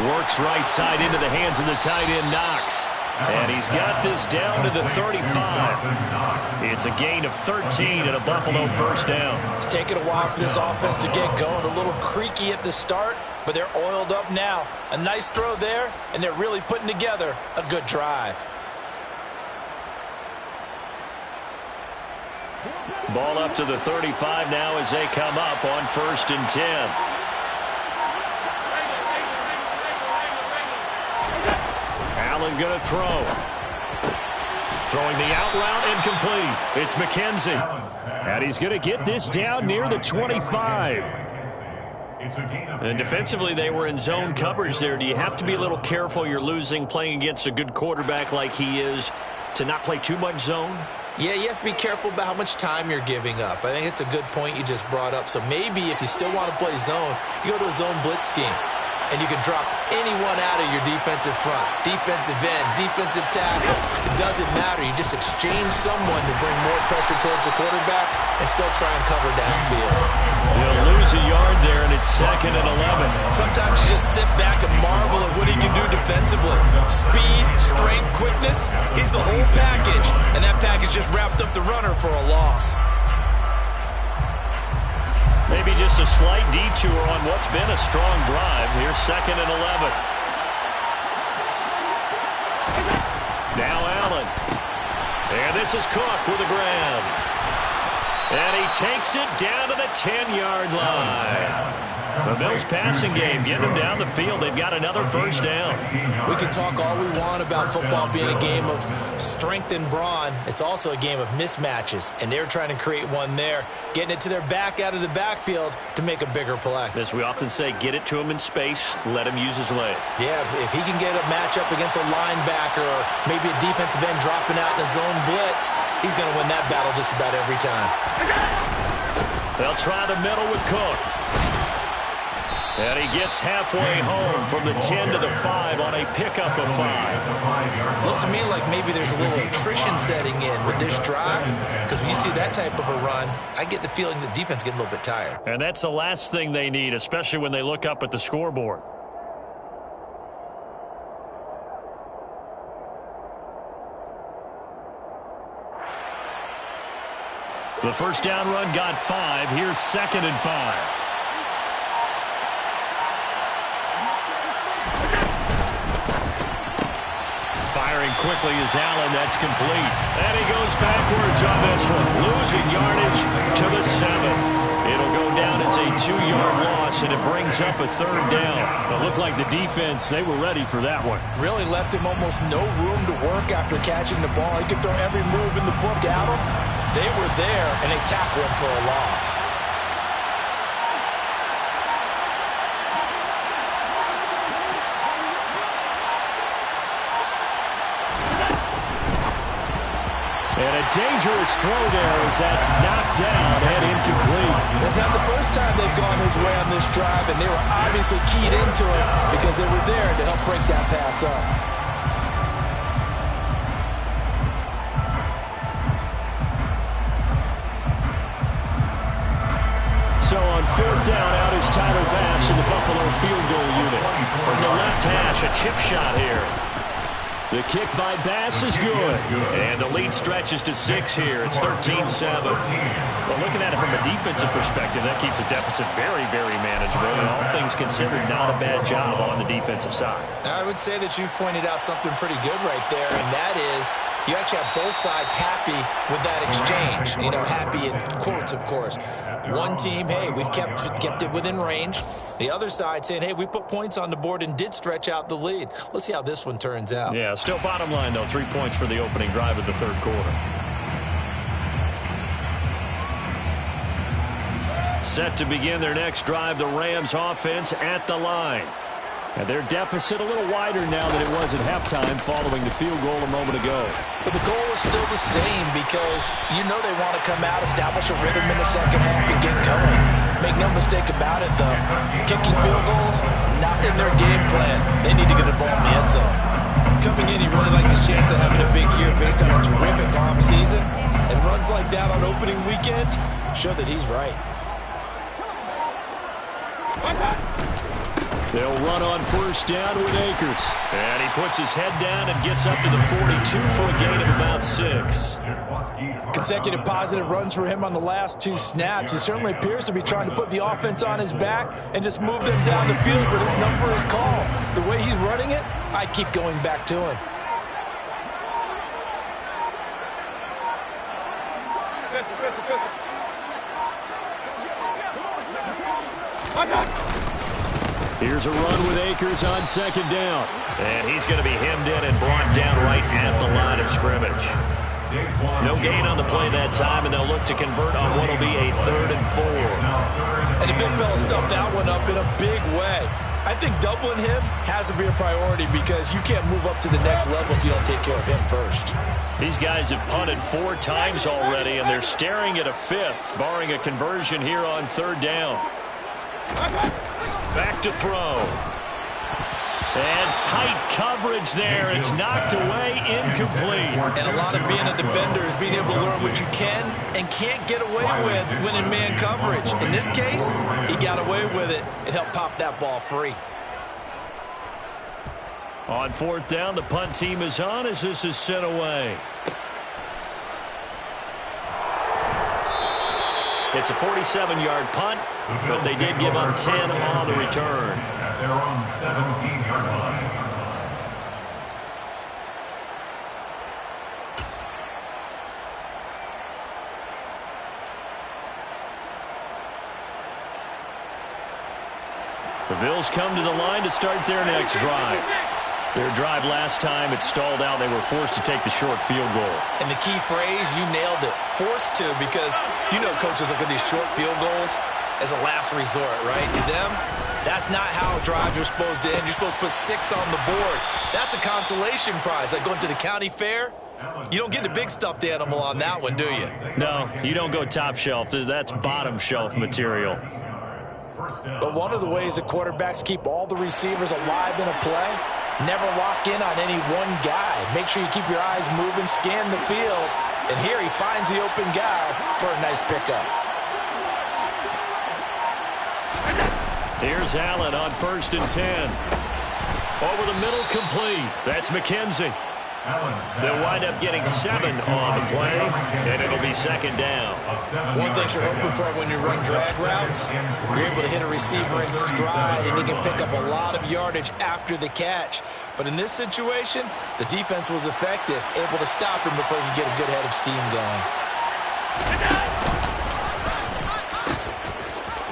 Works right side into the hands of the tight end, Knox. And he's got this down to the 35. It's a gain of 13 and a Buffalo first down. It's taken a while for this offense to get going. A little creaky at the start, but they're oiled up now. A nice throw there, and they're really putting together a good drive. Ball up to the 35 now as they come up on 1st and 10. Allen going to throw. Throwing the out route incomplete. It's McKenzie. And he's going to get this down near the 25. And defensively, they were in zone coverage there. Do you have to be a little careful? You're losing playing against a good quarterback like he is to not play too much zone? Yeah, you have to be careful about how much time you're giving up. I think it's a good point you just brought up. So maybe if you still want to play zone, you go to a zone blitz scheme. And you can drop anyone out of your defensive front. Defensive end, defensive tackle. It doesn't matter. You just exchange someone to bring more pressure towards the quarterback and still try and cover downfield. He'll lose a yard there, and it's 2nd and 11. Sometimes you just sit back and marvel at what he can do defensively. Speed, strength, quickness. He's the whole package. And that package just wrapped up the runner for a loss. Maybe just a slight detour on what's been a strong drive. Here's 2nd and 11. Now Allen. And this is Cook with a grab. And he takes it down to the 10-yard line. The Bills passing game, getting them down the field. They've got another first down. We can talk all we want about football being a game of strength and brawn. It's also a game of mismatches, and they're trying to create one there, getting it to their back out of the backfield to make a bigger play. As we often say, get it to him in space, let him use his leg. Yeah, if he can get a matchup against a linebacker or maybe a defensive end dropping out in a zone blitz, he's going to win that battle just about every time. They'll try the middle with Cook. And he gets halfway home from the 10 to the 5 on a pickup of 5. Looks to me like maybe there's a little attrition setting in with this drive, because when you see that type of a run, I get the feeling the defense getting a little bit tired. And that's the last thing they need, especially when they look up at the scoreboard. The first down run got 5. Here's 2nd and 5. Firing quickly is Allen. That's complete. And he goes backwards on this one. Losing yardage to the 7. It'll go down as a 2-yard loss, and it brings up a 3rd down. It looked like the defense, they were ready for that one. Really left him almost no room to work after catching the ball. He could throw every move in the book at him. They were there, and they tackled him for a loss. And a dangerous throw there as that's knocked down and incomplete. It's not the first time they've gone his way on this drive, and they were obviously keyed into it because they were there to help break that pass up. So on 4th down, out is Tyler Bass in the Buffalo field goal unit. From the left hash, a chip shot here. The kick by Bass is good. And the lead stretches to 6 here. It's 13-7. Well, looking at it from a defensive perspective, that keeps the deficit very, very manageable. And all things considered, not a bad job on the defensive side. I would say that you've pointed out something pretty good right there, and that is you actually have both sides happy with that exchange. You know, happy in quotes, of course. One team, hey, we've kept it within range. The other side saying, hey, we put points on the board and did stretch out the lead. Let's see how this one turns out. Yeah, still bottom line, though, 3 points for the opening drive of the third quarter. Set to begin their next drive, the Rams offense at the line. And their deficit a little wider now than it was at halftime following the field goal a moment ago. But the goal is still the same because you know they want to come out, establish a rhythm in the second half, and get going. Make no mistake about it, though. Kicking field goals, not in their game plan. They need to get the ball in the end zone. Coming in, he really liked his chance of having a big year based on a terrific offseason. And runs like that on opening weekend show that he's right. They'll run on first down with Akers. And he puts his head down and gets up to the 42 for a gain of about 6. Consecutive positive runs for him on the last 2 snaps. He certainly appears to be trying to put the offense on his back and just move them down the field, but his number is called. The way he's running it, I keep going back to him. Here's a run with Akers on second down. And he's going to be hemmed in and brought down right at the line of scrimmage. No gain on the play that time, and they'll look to convert on what will be a 3rd and 4. And the big fella stuffed that one up in a big way. I think doubling him has to be a priority because you can't move up to the next level if you don't take care of him first. These guys have punted 4 times already, and they're staring at a 5th, barring a conversion here on 3rd down. Back to throw. And tight coverage there. It's knocked away, incomplete. And a lot of being a defender is being able to learn what you can and can't get away with when in man coverage. In this case, he got away with it and helped pop that ball free. On 4th down, the punt team is on as this is sent away. It's a 47-yard punt, but they did give up 10 on the return. At their own 17-yard line. The Bills come to the line to start their next drive. Their drive last time, it stalled out. They were forced to take the short field goal. And the key phrase, you nailed it, forced to, because you know coaches look at these short field goals as a last resort, right? To them, that's not how drives are supposed to end. You're supposed to put 6 on the board. That's a consolation prize. Like going to the county fair, you don't get the big stuffed animal on that one, do you? No, you don't go top shelf. That's bottom shelf material. But one of the ways that quarterbacks keep all the receivers alive in a play, never lock in on any one guy. Make sure you keep your eyes moving, scan the field. And here he finds the open guy for a nice pickup. Here's Allen on 1st and 10. Over the middle, complete. That's McKenzie. They'll wind up getting 7 on the play, and it'll be 2nd down. One thing you're hoping for when you run drag routes, you're able to hit a receiver in stride, and he can pick up a lot of yardage after the catch. But in this situation, the defense was effective, able to stop him before he could get a good head of steam going.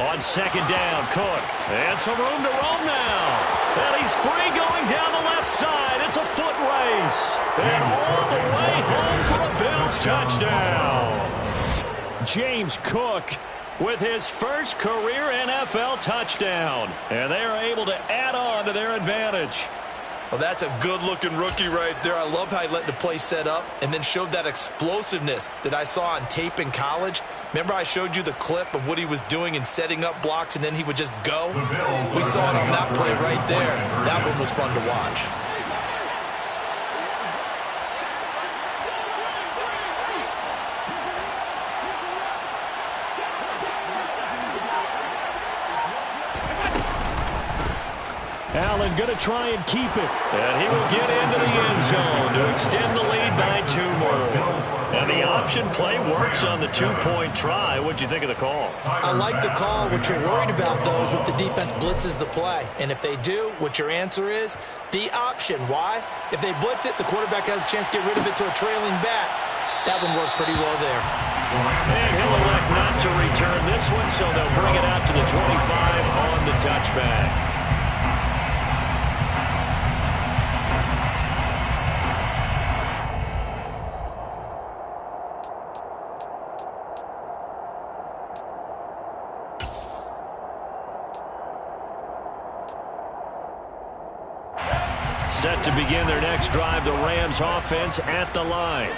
On 2nd down, Cook. And some room to roam now. And he's free going down the left side. It's a foot race. And all the way home for a Bills touchdown. James Cook with his first career NFL touchdown. And they are able to add on to their advantage. Well, that's a good-looking rookie right there. I love how he let the play set up and then showed that explosiveness that I saw on tape in college. Remember I showed you the clip of what he was doing and setting up blocks, and then he would just go? We saw it on that play right there. That one was fun to watch. Allen going to try and keep it. And he will get into the end zone to extend the lead by 2 more. And the option play works on the 2-point try. What'd you think of the call? I like the call. What you're worried about, though, is if the defense blitzes the play. And if they do, what your answer is, the option. Why? If they blitz it, the quarterback has a chance to get rid of it to a trailing back. That one worked pretty well there. And he'll elect not to return this one, so they'll bring it out to the 25 on the touchback. Set to begin their next drive, the Rams offense at the line.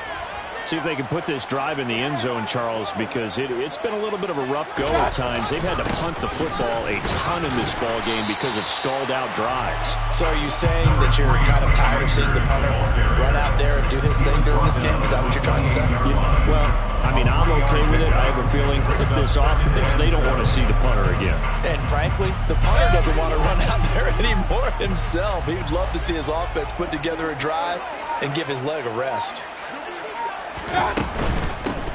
See if they can put this drive in the end zone, Charles, because it's been a little bit of a rough go at times. They've had to punt the football a ton in this ball game because of stalled-out drives. So are you saying that you're kind of tired of seeing the punter run out there and do his thing during this game? Is that what you're trying to say? Yeah, well, I mean, I'm okay with it. I have a feeling that this offense, they don't want to see the punter again. And frankly, the punter doesn't want to run out there anymore himself. He'd love to see his offense put together a drive and give his leg a rest.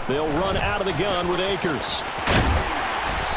They'll run out of the gun with Akers.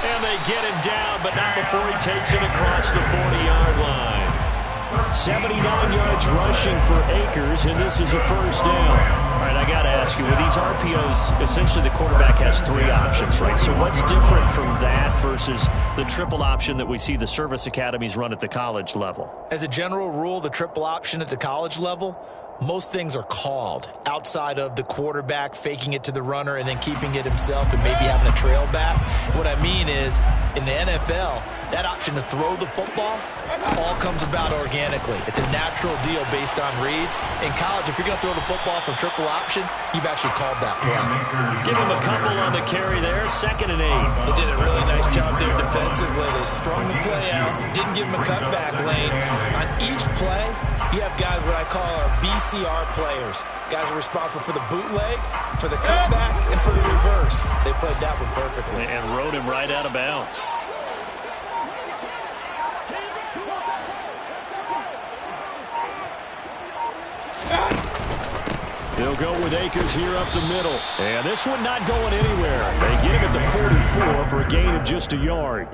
And they get him down, but not before he takes it across the 40-yard line. 79 yards rushing for Akers, and this is a first down. All right, I got to ask you, with these RPOs, essentially the quarterback has 3 options, right? So what's different from that versus the triple option that we see the service academies run at the college level? As a general rule, the triple option at the college level, most things are called outside of the quarterback faking it to the runner and then keeping it himself and maybe having a trail back. What I mean is, in the NFL, that option to throw the football all comes about organically. It's a natural deal based on reads. In college, if you're going to throw the football from triple option, you've actually called that play. Give him a couple on the carry there, 2nd and 8. They did a really nice job there defensively. They strung the play out, didn't give him a cutback lane. On each play, you have guys what I call our BCR players. Guys are responsible for the bootleg, for the cutback, and for the reverse. They played that one perfectly. And rode him right out of bounds. They'll go with Akers here up the middle. And this one not going anywhere. They get him at the 44 for a gain of just a yard.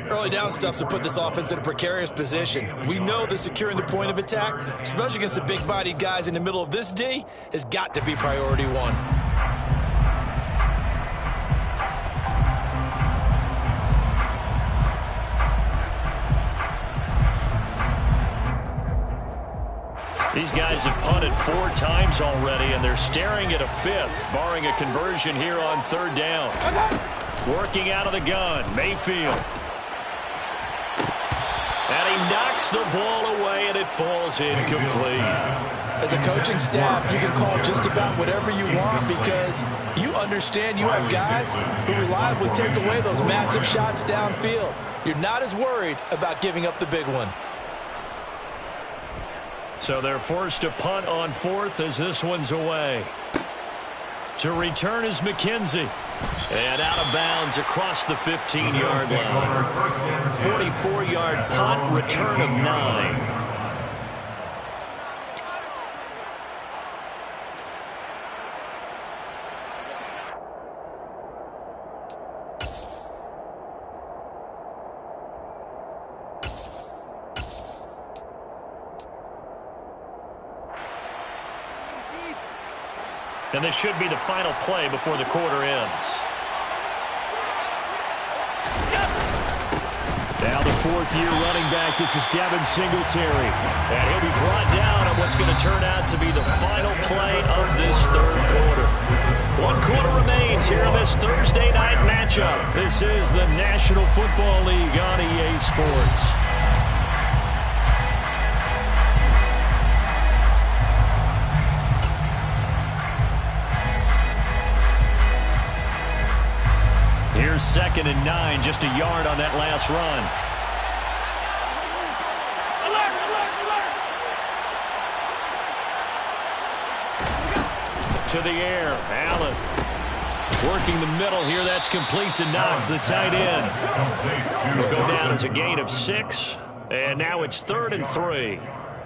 Early down stuff's to put this offense in a precarious position. We know that securing the point of attack, especially against the big-bodied guys in the middle of this D, has got to be priority one. These guys have punted 4 times already, and they're staring at a 5th, barring a conversion here on 3rd down. Working out of the gun, Mayfield. And he knocks the ball away, and it falls incomplete. As a coaching staff, you can call just about whatever you want because you understand you have guys who reliably take away those massive shots downfield. You're not as worried about giving up the big one. So they're forced to punt on 4th as this one's away. To return is McKenzie. And out of bounds across the 15-yard line. 44-yard punt, return of 9. And this should be the final play before the quarter ends. Now the 4th-year running back, this is Devin Singletary. And he'll be brought down on what's going to turn out to be the final play of this 3rd quarter. 1 quarter remains here in this Thursday night matchup. This is the National Football League on EA Sports. Here's 2nd and 9, just a yard on that last run. To the air, Allen. Working the middle here, that's complete to Knox, the tight end. Will go down as a gain of 6. And now it's 3rd and 3.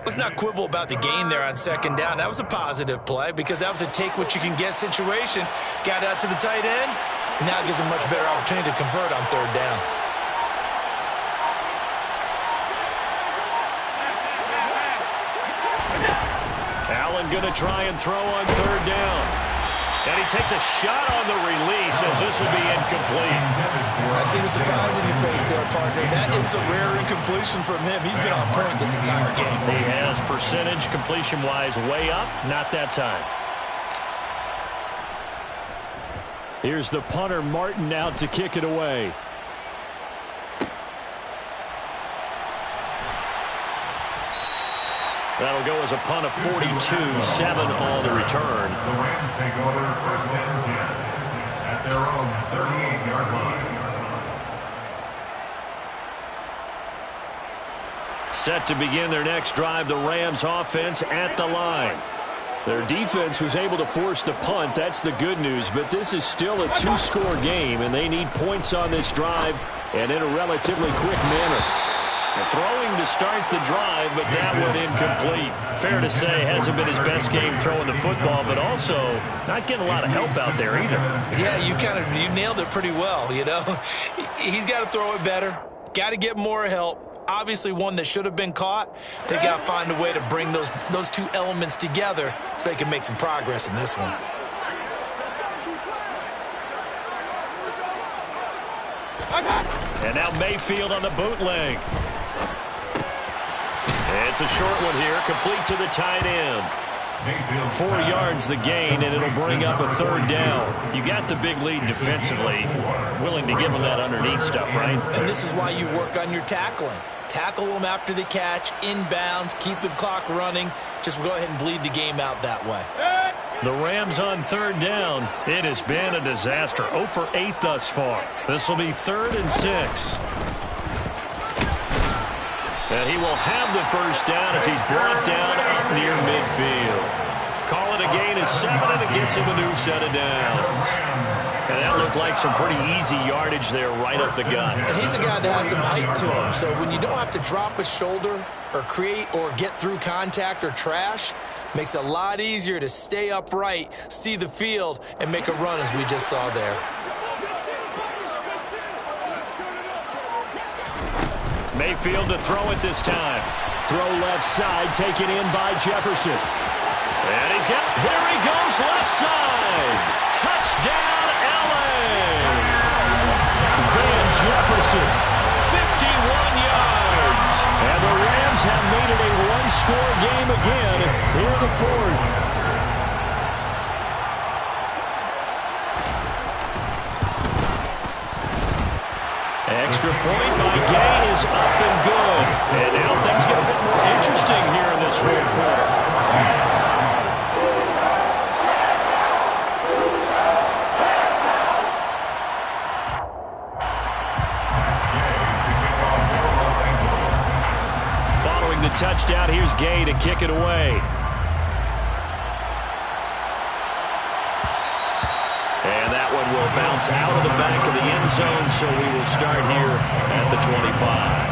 Let's not quibble about the gain there on 2nd down. That was a positive play because that was a take-what-you-can-get situation. Got out to the tight end, and now it gives a much better opportunity to convert on 3rd down. Allen going to try and throw on 3rd down. And he takes a shot on the release as this will be incomplete. I see the surprise in your face there, partner. That is a rare incompletion from him. He's been on point this entire game. He has percentage completion-wise way up. Not that time. Here's the punter, Martin, out to kick it away. That'll go as a punt of 42, 7 on the return. The Rams take over 1st and 10 at their own 38-yard line. Set to begin their next drive, the Rams offense at the line. Their defense was able to force the punt. That's the good news, but this is still a 2-score game, and they need points on this drive and in a relatively quick manner. Throwing to start the drive, but that one incomplete. Fair to say, hasn't been his best game throwing the football, but also not getting a lot of help out there either. Yeah, you nailed it pretty well, you know. He's got to throw it better. Got to get more help. Obviously one that should have been caught. They got to find a way to bring those two elements together so they can make some progress in this one. And now Mayfield on the bootleg. It's a short one here, complete to the tight end. 4 yards the gain, and it'll bring up a 3rd down. You got the big lead defensively. Willing to give them that underneath stuff, right? And this is why you work on your tackling. Tackle them after the catch, inbounds, keep the clock running. Just go ahead and bleed the game out that way. The Rams on 3rd down. It has been a disaster. 0 for 8 thus far. This will be 3rd and 6. And he will have the 1st down as he's brought down up near midfield. Call it a gain of 7, and it gets him a new set of downs. And that looked like some pretty easy yardage there right up the gut. And he's a guy that has some height to him, so when you don't have to drop a shoulder or create or get through contact or trash, makes it a lot easier to stay upright, see the field, and make a run as we just saw there. Mayfield to throw it this time. Throw left side, taken in by Jefferson. And there he goes left side. Touchdown, Allen. Van Jefferson, 51 yards. And the Rams have made it a 1-score game again here in the 4th. Extra point by Gay is up and good. And now things get a bit more interesting here in this 4th quarter. Following the touchdown, here's Gay to kick it away. And that one will bounce out of the back of the end zone, so we will start here at the 25.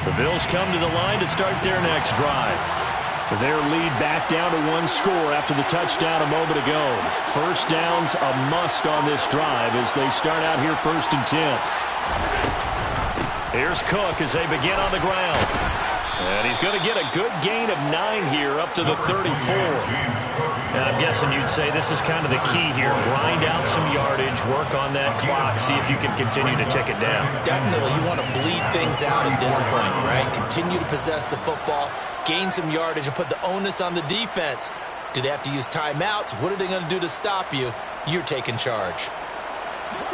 The Bills come to the line to start their next drive. Their lead back down to 1 score after the touchdown a moment ago. 1st down's a must on this drive as they start out here 1st and 10. Here's Cook as they begin on the ground. And he's going to get a good gain of 9 here up to the 34. And I'm guessing you'd say this is kind of the key here. Grind out some yardage, work on that clock, see if you can continue to tick it down. Definitely, you want to bleed things out at this point, right? Continue to possess the football, gain some yardage, and put the onus on the defense. Do they have to use timeouts? What are they going to do to stop you? You're taking charge.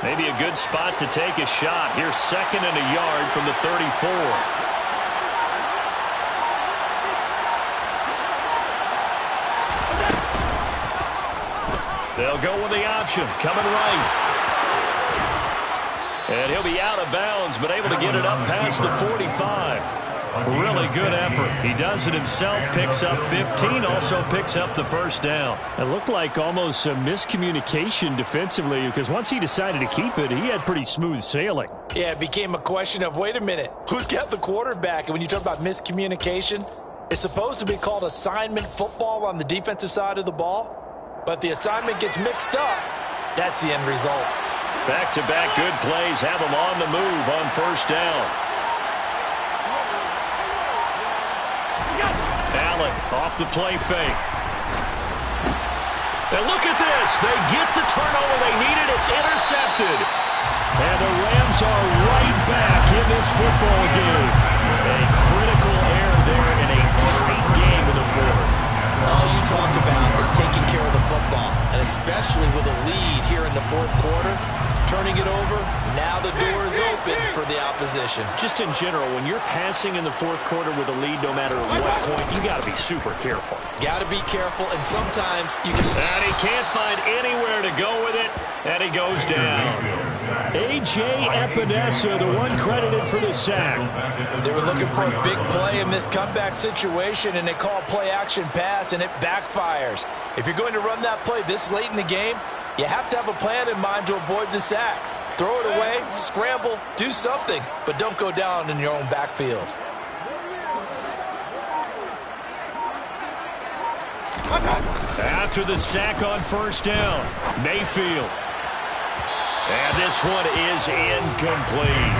Maybe a good spot to take a shot. Here's 2nd and a yard from the 34. They'll go with the option, coming right. And he'll be out of bounds, but able to get it up past the 45. Really good effort. He does it himself, picks up 15, also picks up the first down. It looked like almost some miscommunication defensively because once he decided to keep it, he had pretty smooth sailing. Yeah, it became a question of, wait a minute, who's got the quarterback? And when you talk about miscommunication, it's supposed to be called assignment football on the defensive side of the ball, but the assignment gets mixed up. That's the end result. Back-to-back good plays have him on the move on first down. Allen off the play fake. And look at this. They get the turnover they needed. It's intercepted. And the Rams are right back in this football game. A critical error there in a tight game in the fourth. All you talk about is taking care of the football, and especially with a lead here in the fourth quarter, turning it over, now the door is open for the opposition. Just in general, when you're passing in the fourth quarter with a lead, no matter at what point, you got to be super careful. Got to be careful, and sometimes you can... And he can't find anywhere to go with it, and he goes down. A.J. Epinesa, the one credited for the sack. They were looking for a big play in this comeback situation, and they call play-action pass, and it backfires. If you're going to run that play this late in the game, you have to have a plan in mind to avoid the sack. Throw it away, scramble, do something, but don't go down in your own backfield. After the sack on first down, Mayfield. And this one is incomplete.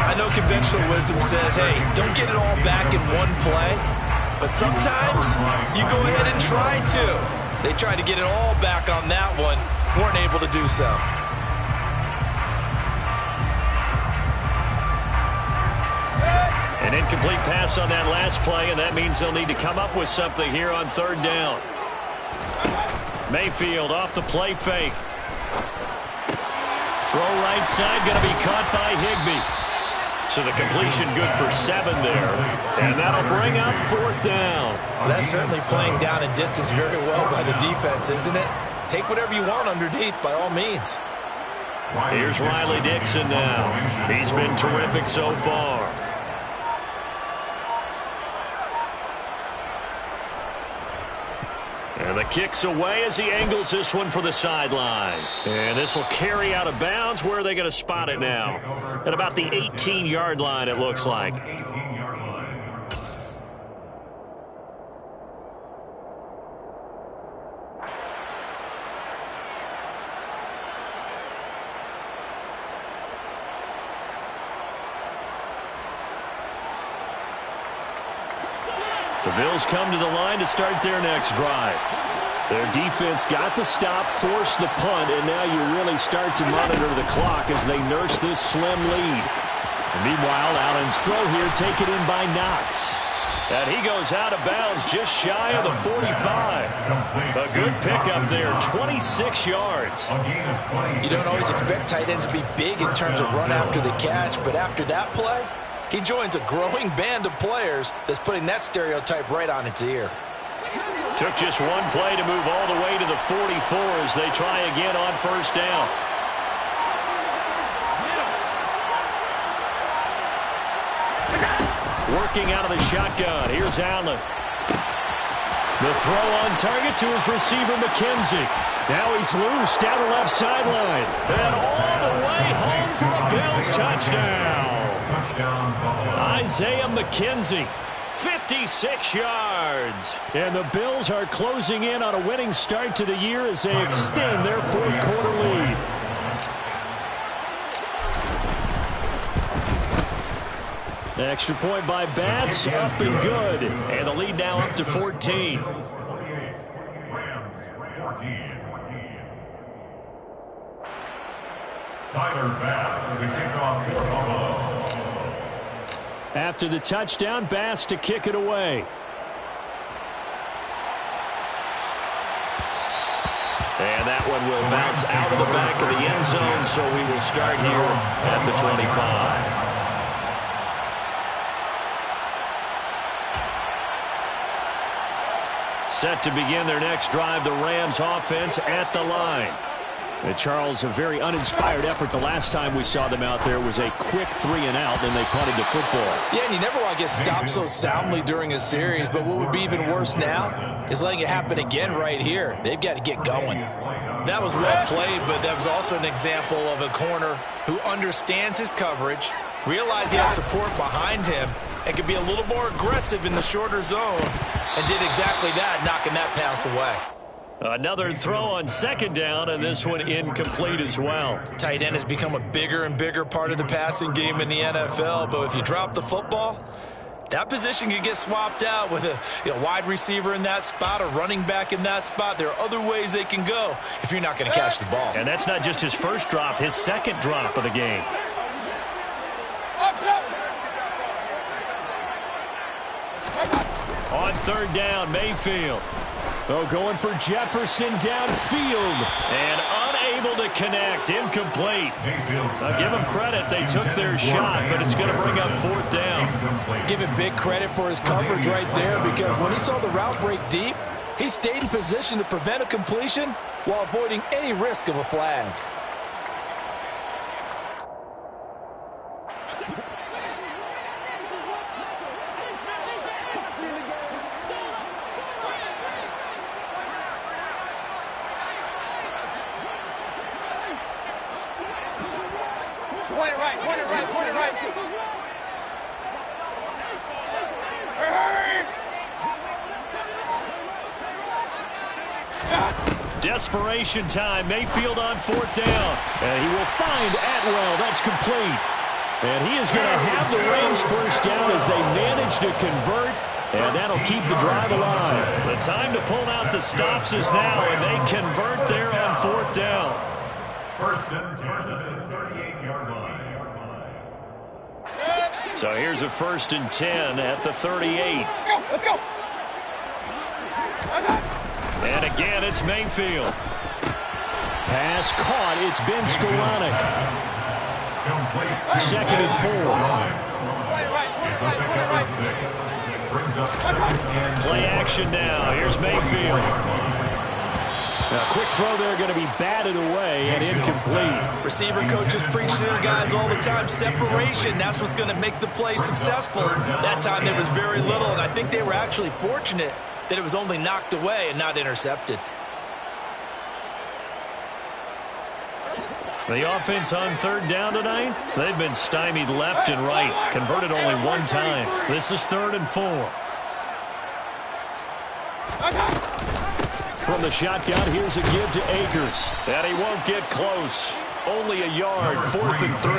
I know conventional wisdom says, hey, don't get it all back in one play, but sometimes you go ahead and try to. They tried to get it all back on that one, weren't able to do so. An incomplete pass on that last play, and that means they'll need to come up with something here on third down. Mayfield off the play fake. Throw right side, going to be caught by Higbee. So the completion good for 7 there. And that'll bring up fourth down. Well, that's certainly playing down in distance very well by the defense, isn't it? Take whatever you want underneath by all means. Here's Riley Dixon now. He's been terrific so far. And the kick's away as he angles this one for the sideline. And this will carry out of bounds. Where are they going to spot it now? At about the 18-yard line, it looks like. The Bills come to the line to start their next drive. Their defense got the stop, forced the punt, and now you really start to monitor the clock as they nurse this slim lead. And meanwhile, Allen's throw here taken in by Knox. And he goes out of bounds just shy of the 45. A good pickup there, 26 yards. You don't always expect tight ends to be big in terms of run after the catch, but after that play, he joins a growing band of players that's putting that stereotype right on its ear. Took just one play to move all the way to the 44 as they try again on first down. Working out of the shotgun. Here's Allen. The throw on target to his receiver, McKenzie. Now he's loose down the left sideline. And all the way home for a Bills touchdown. Isaiah McKenzie, 56 yards. And the Bills are closing in on a winning start to the year as they extend their fourth quarter lead. The extra point by Bass, up and good. And the lead now up to 14. Tyler Bass to kick off for Buffalo. After the touchdown, Bass to kick it away. And that one will bounce out of the back of the end zone, so we will start here at the 25. Set to begin their next drive, the Rams offense at the line. And Charles, a very uninspired effort. The last time we saw them out there was a quick 3-and-out, and they punted the football. Yeah, and you never want to get stopped so soundly during a series, but what would be even worse now is letting it happen again right here. They've got to get going. That was well played, but that was also an example of a corner who understands his coverage, realized he had support behind him, and could be a little more aggressive in the shorter zone, and did exactly that, knocking that pass away. Another throw on second down, and this one incomplete as well. Tight end has become a bigger and bigger part of the passing game in the NFL, but if you drop the football, that position can get swapped out with a wide receiver in that spot, a running back in that spot. There are other ways they can go if you're not going to catch the ball. And that's not just his first drop, his second drop of the game. On third down, Mayfield. Oh, going for Jefferson downfield. And unable to connect. Incomplete. I'll give him credit. They took their shot, but it's going to bring up fourth down. Give him big credit for his coverage right there, because when he saw the route break deep, he stayed in position to prevent a completion while avoiding any risk of a flag. Desperation time. Mayfield on fourth down. And he will find Atwell. That's complete. And he is going to have the Rams first down as they manage to convert. And that'll keep the drive alive. The time to pull out the stops is now, and they convert there on fourth down. First and 10 at the 38-yard line. So here's a first and 10 at the 38. Let's go. And again, it's Mayfield. Pass caught. It's been Skoranek. Second and 4. Play action now. Here's Mayfield. A quick throw there going to be batted away and incomplete. Receiver coaches preach to their guys all the time. Separation, that's what's going to make the play successful. That time there was very little, and I think they were actually fortunate that it was only knocked away and not intercepted. The offense on third down tonight, they've been stymied left and right. Converted only one time. This is 3rd and 4. From the shotgun, here's a give to Akers. And he won't get close. Only a yard, 4th and 3.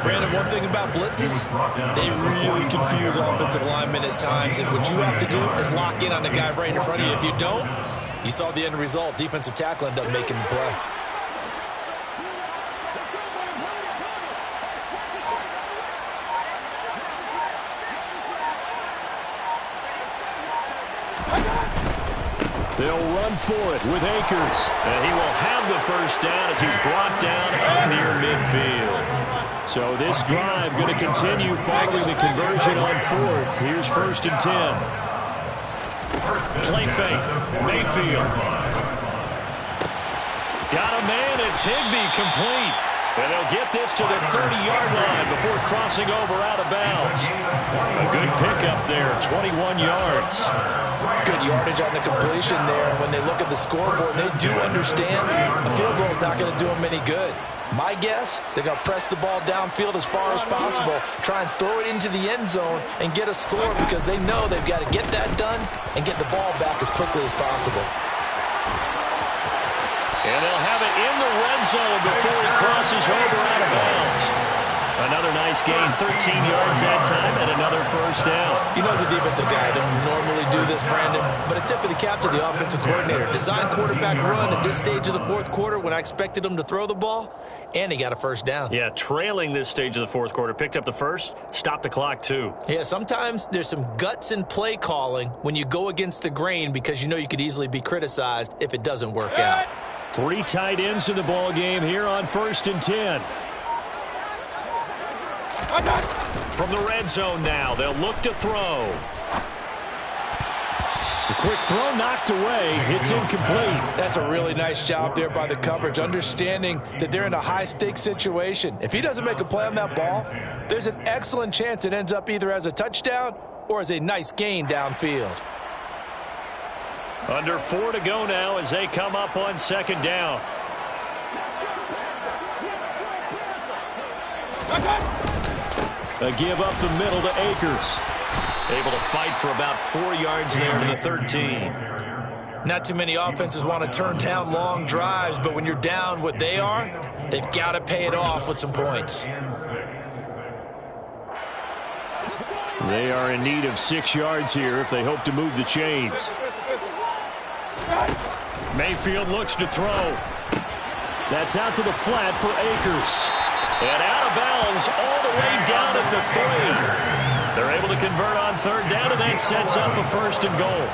Brandon, one thing about blitzes, they really confuse offensive linemen at times, and what you have to do is lock in on the guy right in front of you. If you don't, you saw the end result. Defensive tackle ended up making the play. They'll run for it with Akers. And he will have the first down as he's brought down near midfield. So this drive going to continue following the conversion on 4th. Here's 1st and 10. Play fake. Mayfield. Got a man. It's Higbee, complete. And they'll get this to the 30-yard line before crossing over out of bounds. A good pickup there, 21 yards. Good yardage on the completion there. And when they look at the scoreboard, they do understand a field goal is not going to do them any good. My guess, they're going to press the ball downfield as far as possible, try and throw it into the end zone and get a score, because they know they've got to get that done and get the ball back as quickly as possible. And they'll have it in the red zone before he crosses over out of bounds. Another nice gain, 13 yards that time, and another first down. You know, as a defensive guy, I don't normally do this, Brandon, but a tip of the cap to the offensive coordinator. Design quarterback run at this stage of the 4th quarter when I expected him to throw the ball, and he got a first down. Yeah, trailing this stage of the 4th quarter. Picked up the first, stopped the clock too. Yeah, sometimes there's some guts in play calling when you go against the grain, because you know you could easily be criticized if it doesn't work out. 3 tight ends in the ball game here on 1st and 10. From the red zone now, they'll look to throw. The quick throw knocked away. It's incomplete. That's a really nice job there by the coverage, understanding that they're in a high-stakes situation. If he doesn't make a play on that ball, there's an excellent chance it ends up either as a touchdown or as a nice gain downfield. Under 4 to go now as they come up on second down. A give up the middle to Akers. Able to fight for about 4 yards there to the 13. Not too many offenses want to turn down long drives, but when you're down what they are, they've got to pay it off with some points. They are in need of 6 yards here if they hope to move the chains. Mayfield looks to throw. That's out to the flat for Akers. And out of bounds all the way down at the 3. They're able to convert on third down, and that sets up a 1st and goal.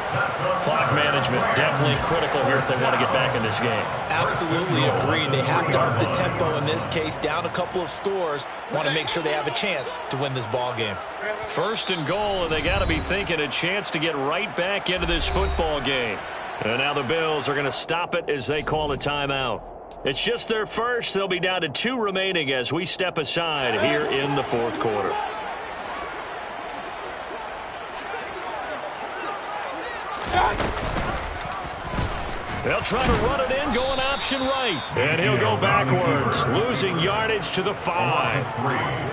Clock management definitely critical here if they want to get back in this game. Absolutely agreed. They have to up the tempo in this case, down a couple of scores. Want to make sure they have a chance to win this ball game. 1st and goal, and they got to be thinking a chance to get right back into this football game. And now the Bills are going to stop it as they call a timeout. It's just their first. They'll be down to 2 remaining as we step aside here in the 4th quarter. They'll try to run it in, going option right. And he'll go backwards, losing yardage to the 5.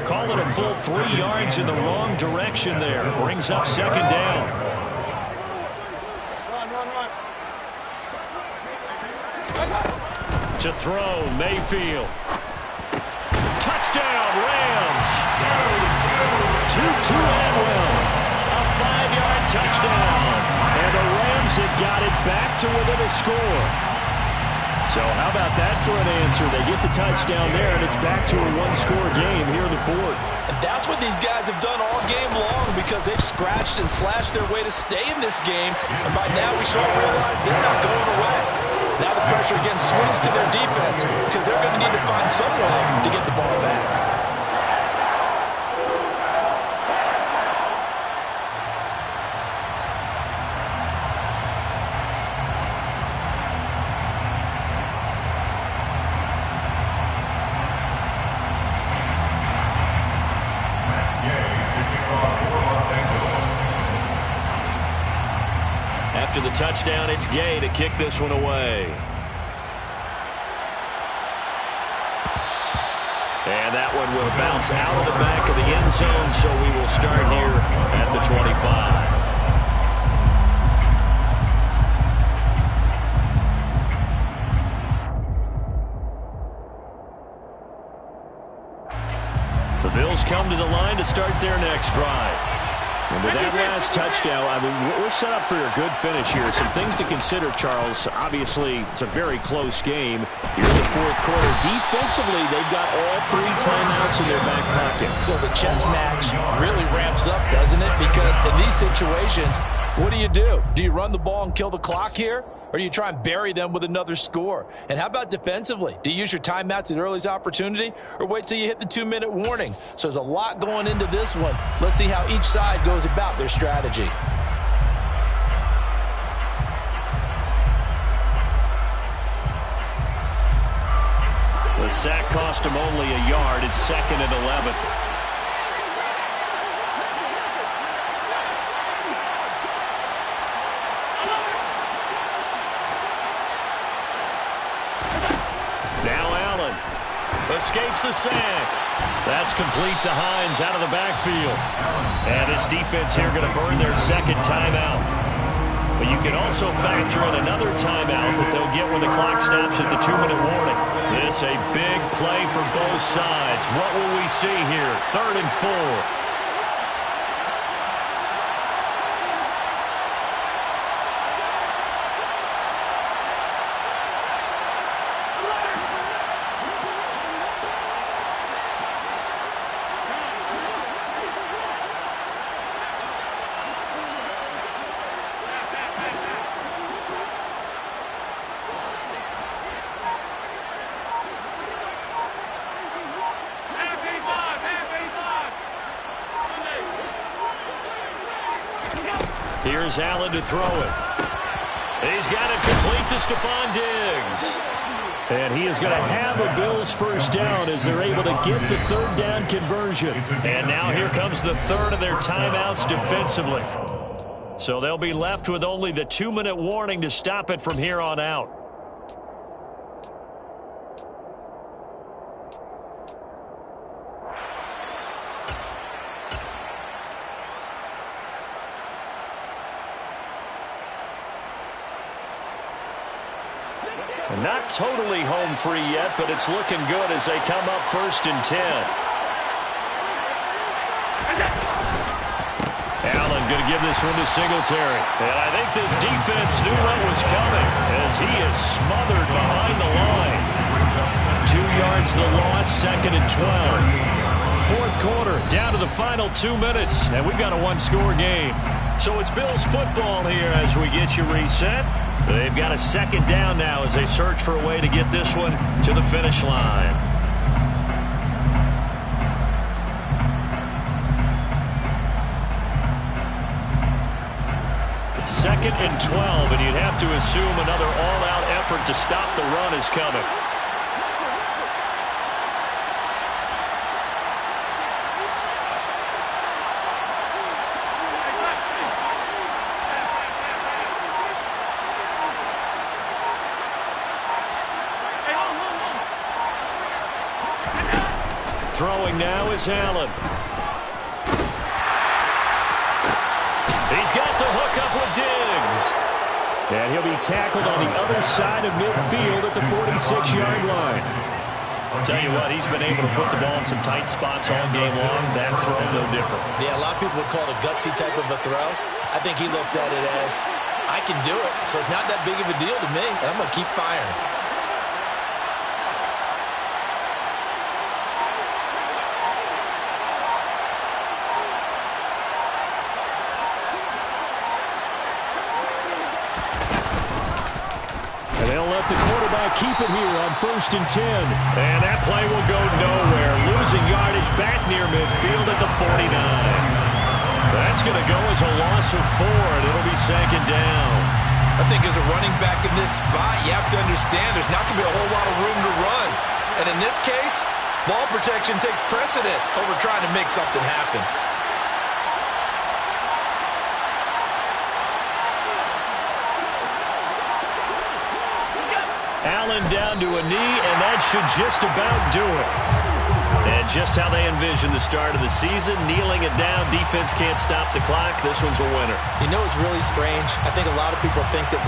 Call it a full 3 yards in the wrong direction there. Brings up second down. To throw, Mayfield. Touchdown, Rams. Tutu Atwell. A 5-yard touchdown. And the Rams have got it back to within a score. So how about that for an answer? They get the touchdown there, and it's back to a 1-score game here in the 4th. And that's what these guys have done all game long because they've scratched and slashed their way to stay in this game. And by now we should all realize they're not going away. Now the pressure again swings to their defense because they're going to need to find some way to get the ball back. After the touchdown, it's Gay to kick this one away. And that one will bounce out of the back of the end zone, so we will start here at the 25. The Bills come to the line to start their next drive. And with that last touchdown, I mean, we're set up for a good finish here. Some things to consider, Charles. Obviously, it's a very close game. Here in the 4th quarter, defensively, they've got all 3 timeouts in their back pocket. So the chess match really ramps up, doesn't it? Because in these situations, what do? Do you run the ball and kill the clock here? Or do you try and bury them with another score? And how about defensively? Do you use your timeouts at earliest opportunity or wait till you hit the 2-minute warning? So there's a lot going into this one. Let's see how each side goes about their strategy. The sack cost him only a yard. It's 2nd and 11. Escapes the sack. That's complete to Hines out of the backfield. And this defense here going to burn their 2nd timeout. But you can also factor in another timeout that they'll get when the clock stops at the 2-minute warning. This a big play for both sides. What will we see here? 3rd and 4. Here's Allen to throw it. He's got it complete to Stephon Diggs. And he is going to have a Bills first down as they're able to get the third down conversion. And now here comes the third of their timeouts defensively. So they'll be left with only the 2-minute warning to stop it from here on out. And not totally home free yet, but it's looking good as they come up 1st and 10. Allen going to give this one to Singletary. And I think this defense knew what was coming as he is smothered behind the line. 2 yards the loss, 2nd and 12. Fourth quarter, down to the final 2 minutes, and we've got a one-score game. So it's Bills football here as we get you reset. They've got a 2nd down now as they search for a way to get this one to the finish line. 2nd and 12, and you'd have to assume another all-out effort to stop the run is coming. Throwing now is Allen. He's got the hook up with Diggs. And he'll be tackled on the other side of midfield at the 46-yard line. I'll tell you what, he's been able to put the ball in some tight spots all game long. That throw, no different. Yeah, a lot of people would call it a gutsy type of a throw. I think he looks at it as, I can do it, so it's not that big of a deal to me, and I'm going to keep firing. The quarterback keep it here on 1st and 10. And that play will go nowhere. Losing yardage back near midfield at the 49. That's going to go as a loss of 4, and it'll be 2nd down. I think as a running back in this spot, you have to understand there's not going to be a whole lot of room to run. And in this case, ball protection takes precedent over trying to make something happen. Allen down to a knee, and that should just about do it. And just how they envisioned the start of the season, kneeling it down, defense can't stop the clock. This one's a winner. You know, it's really strange. I think a lot of people think that the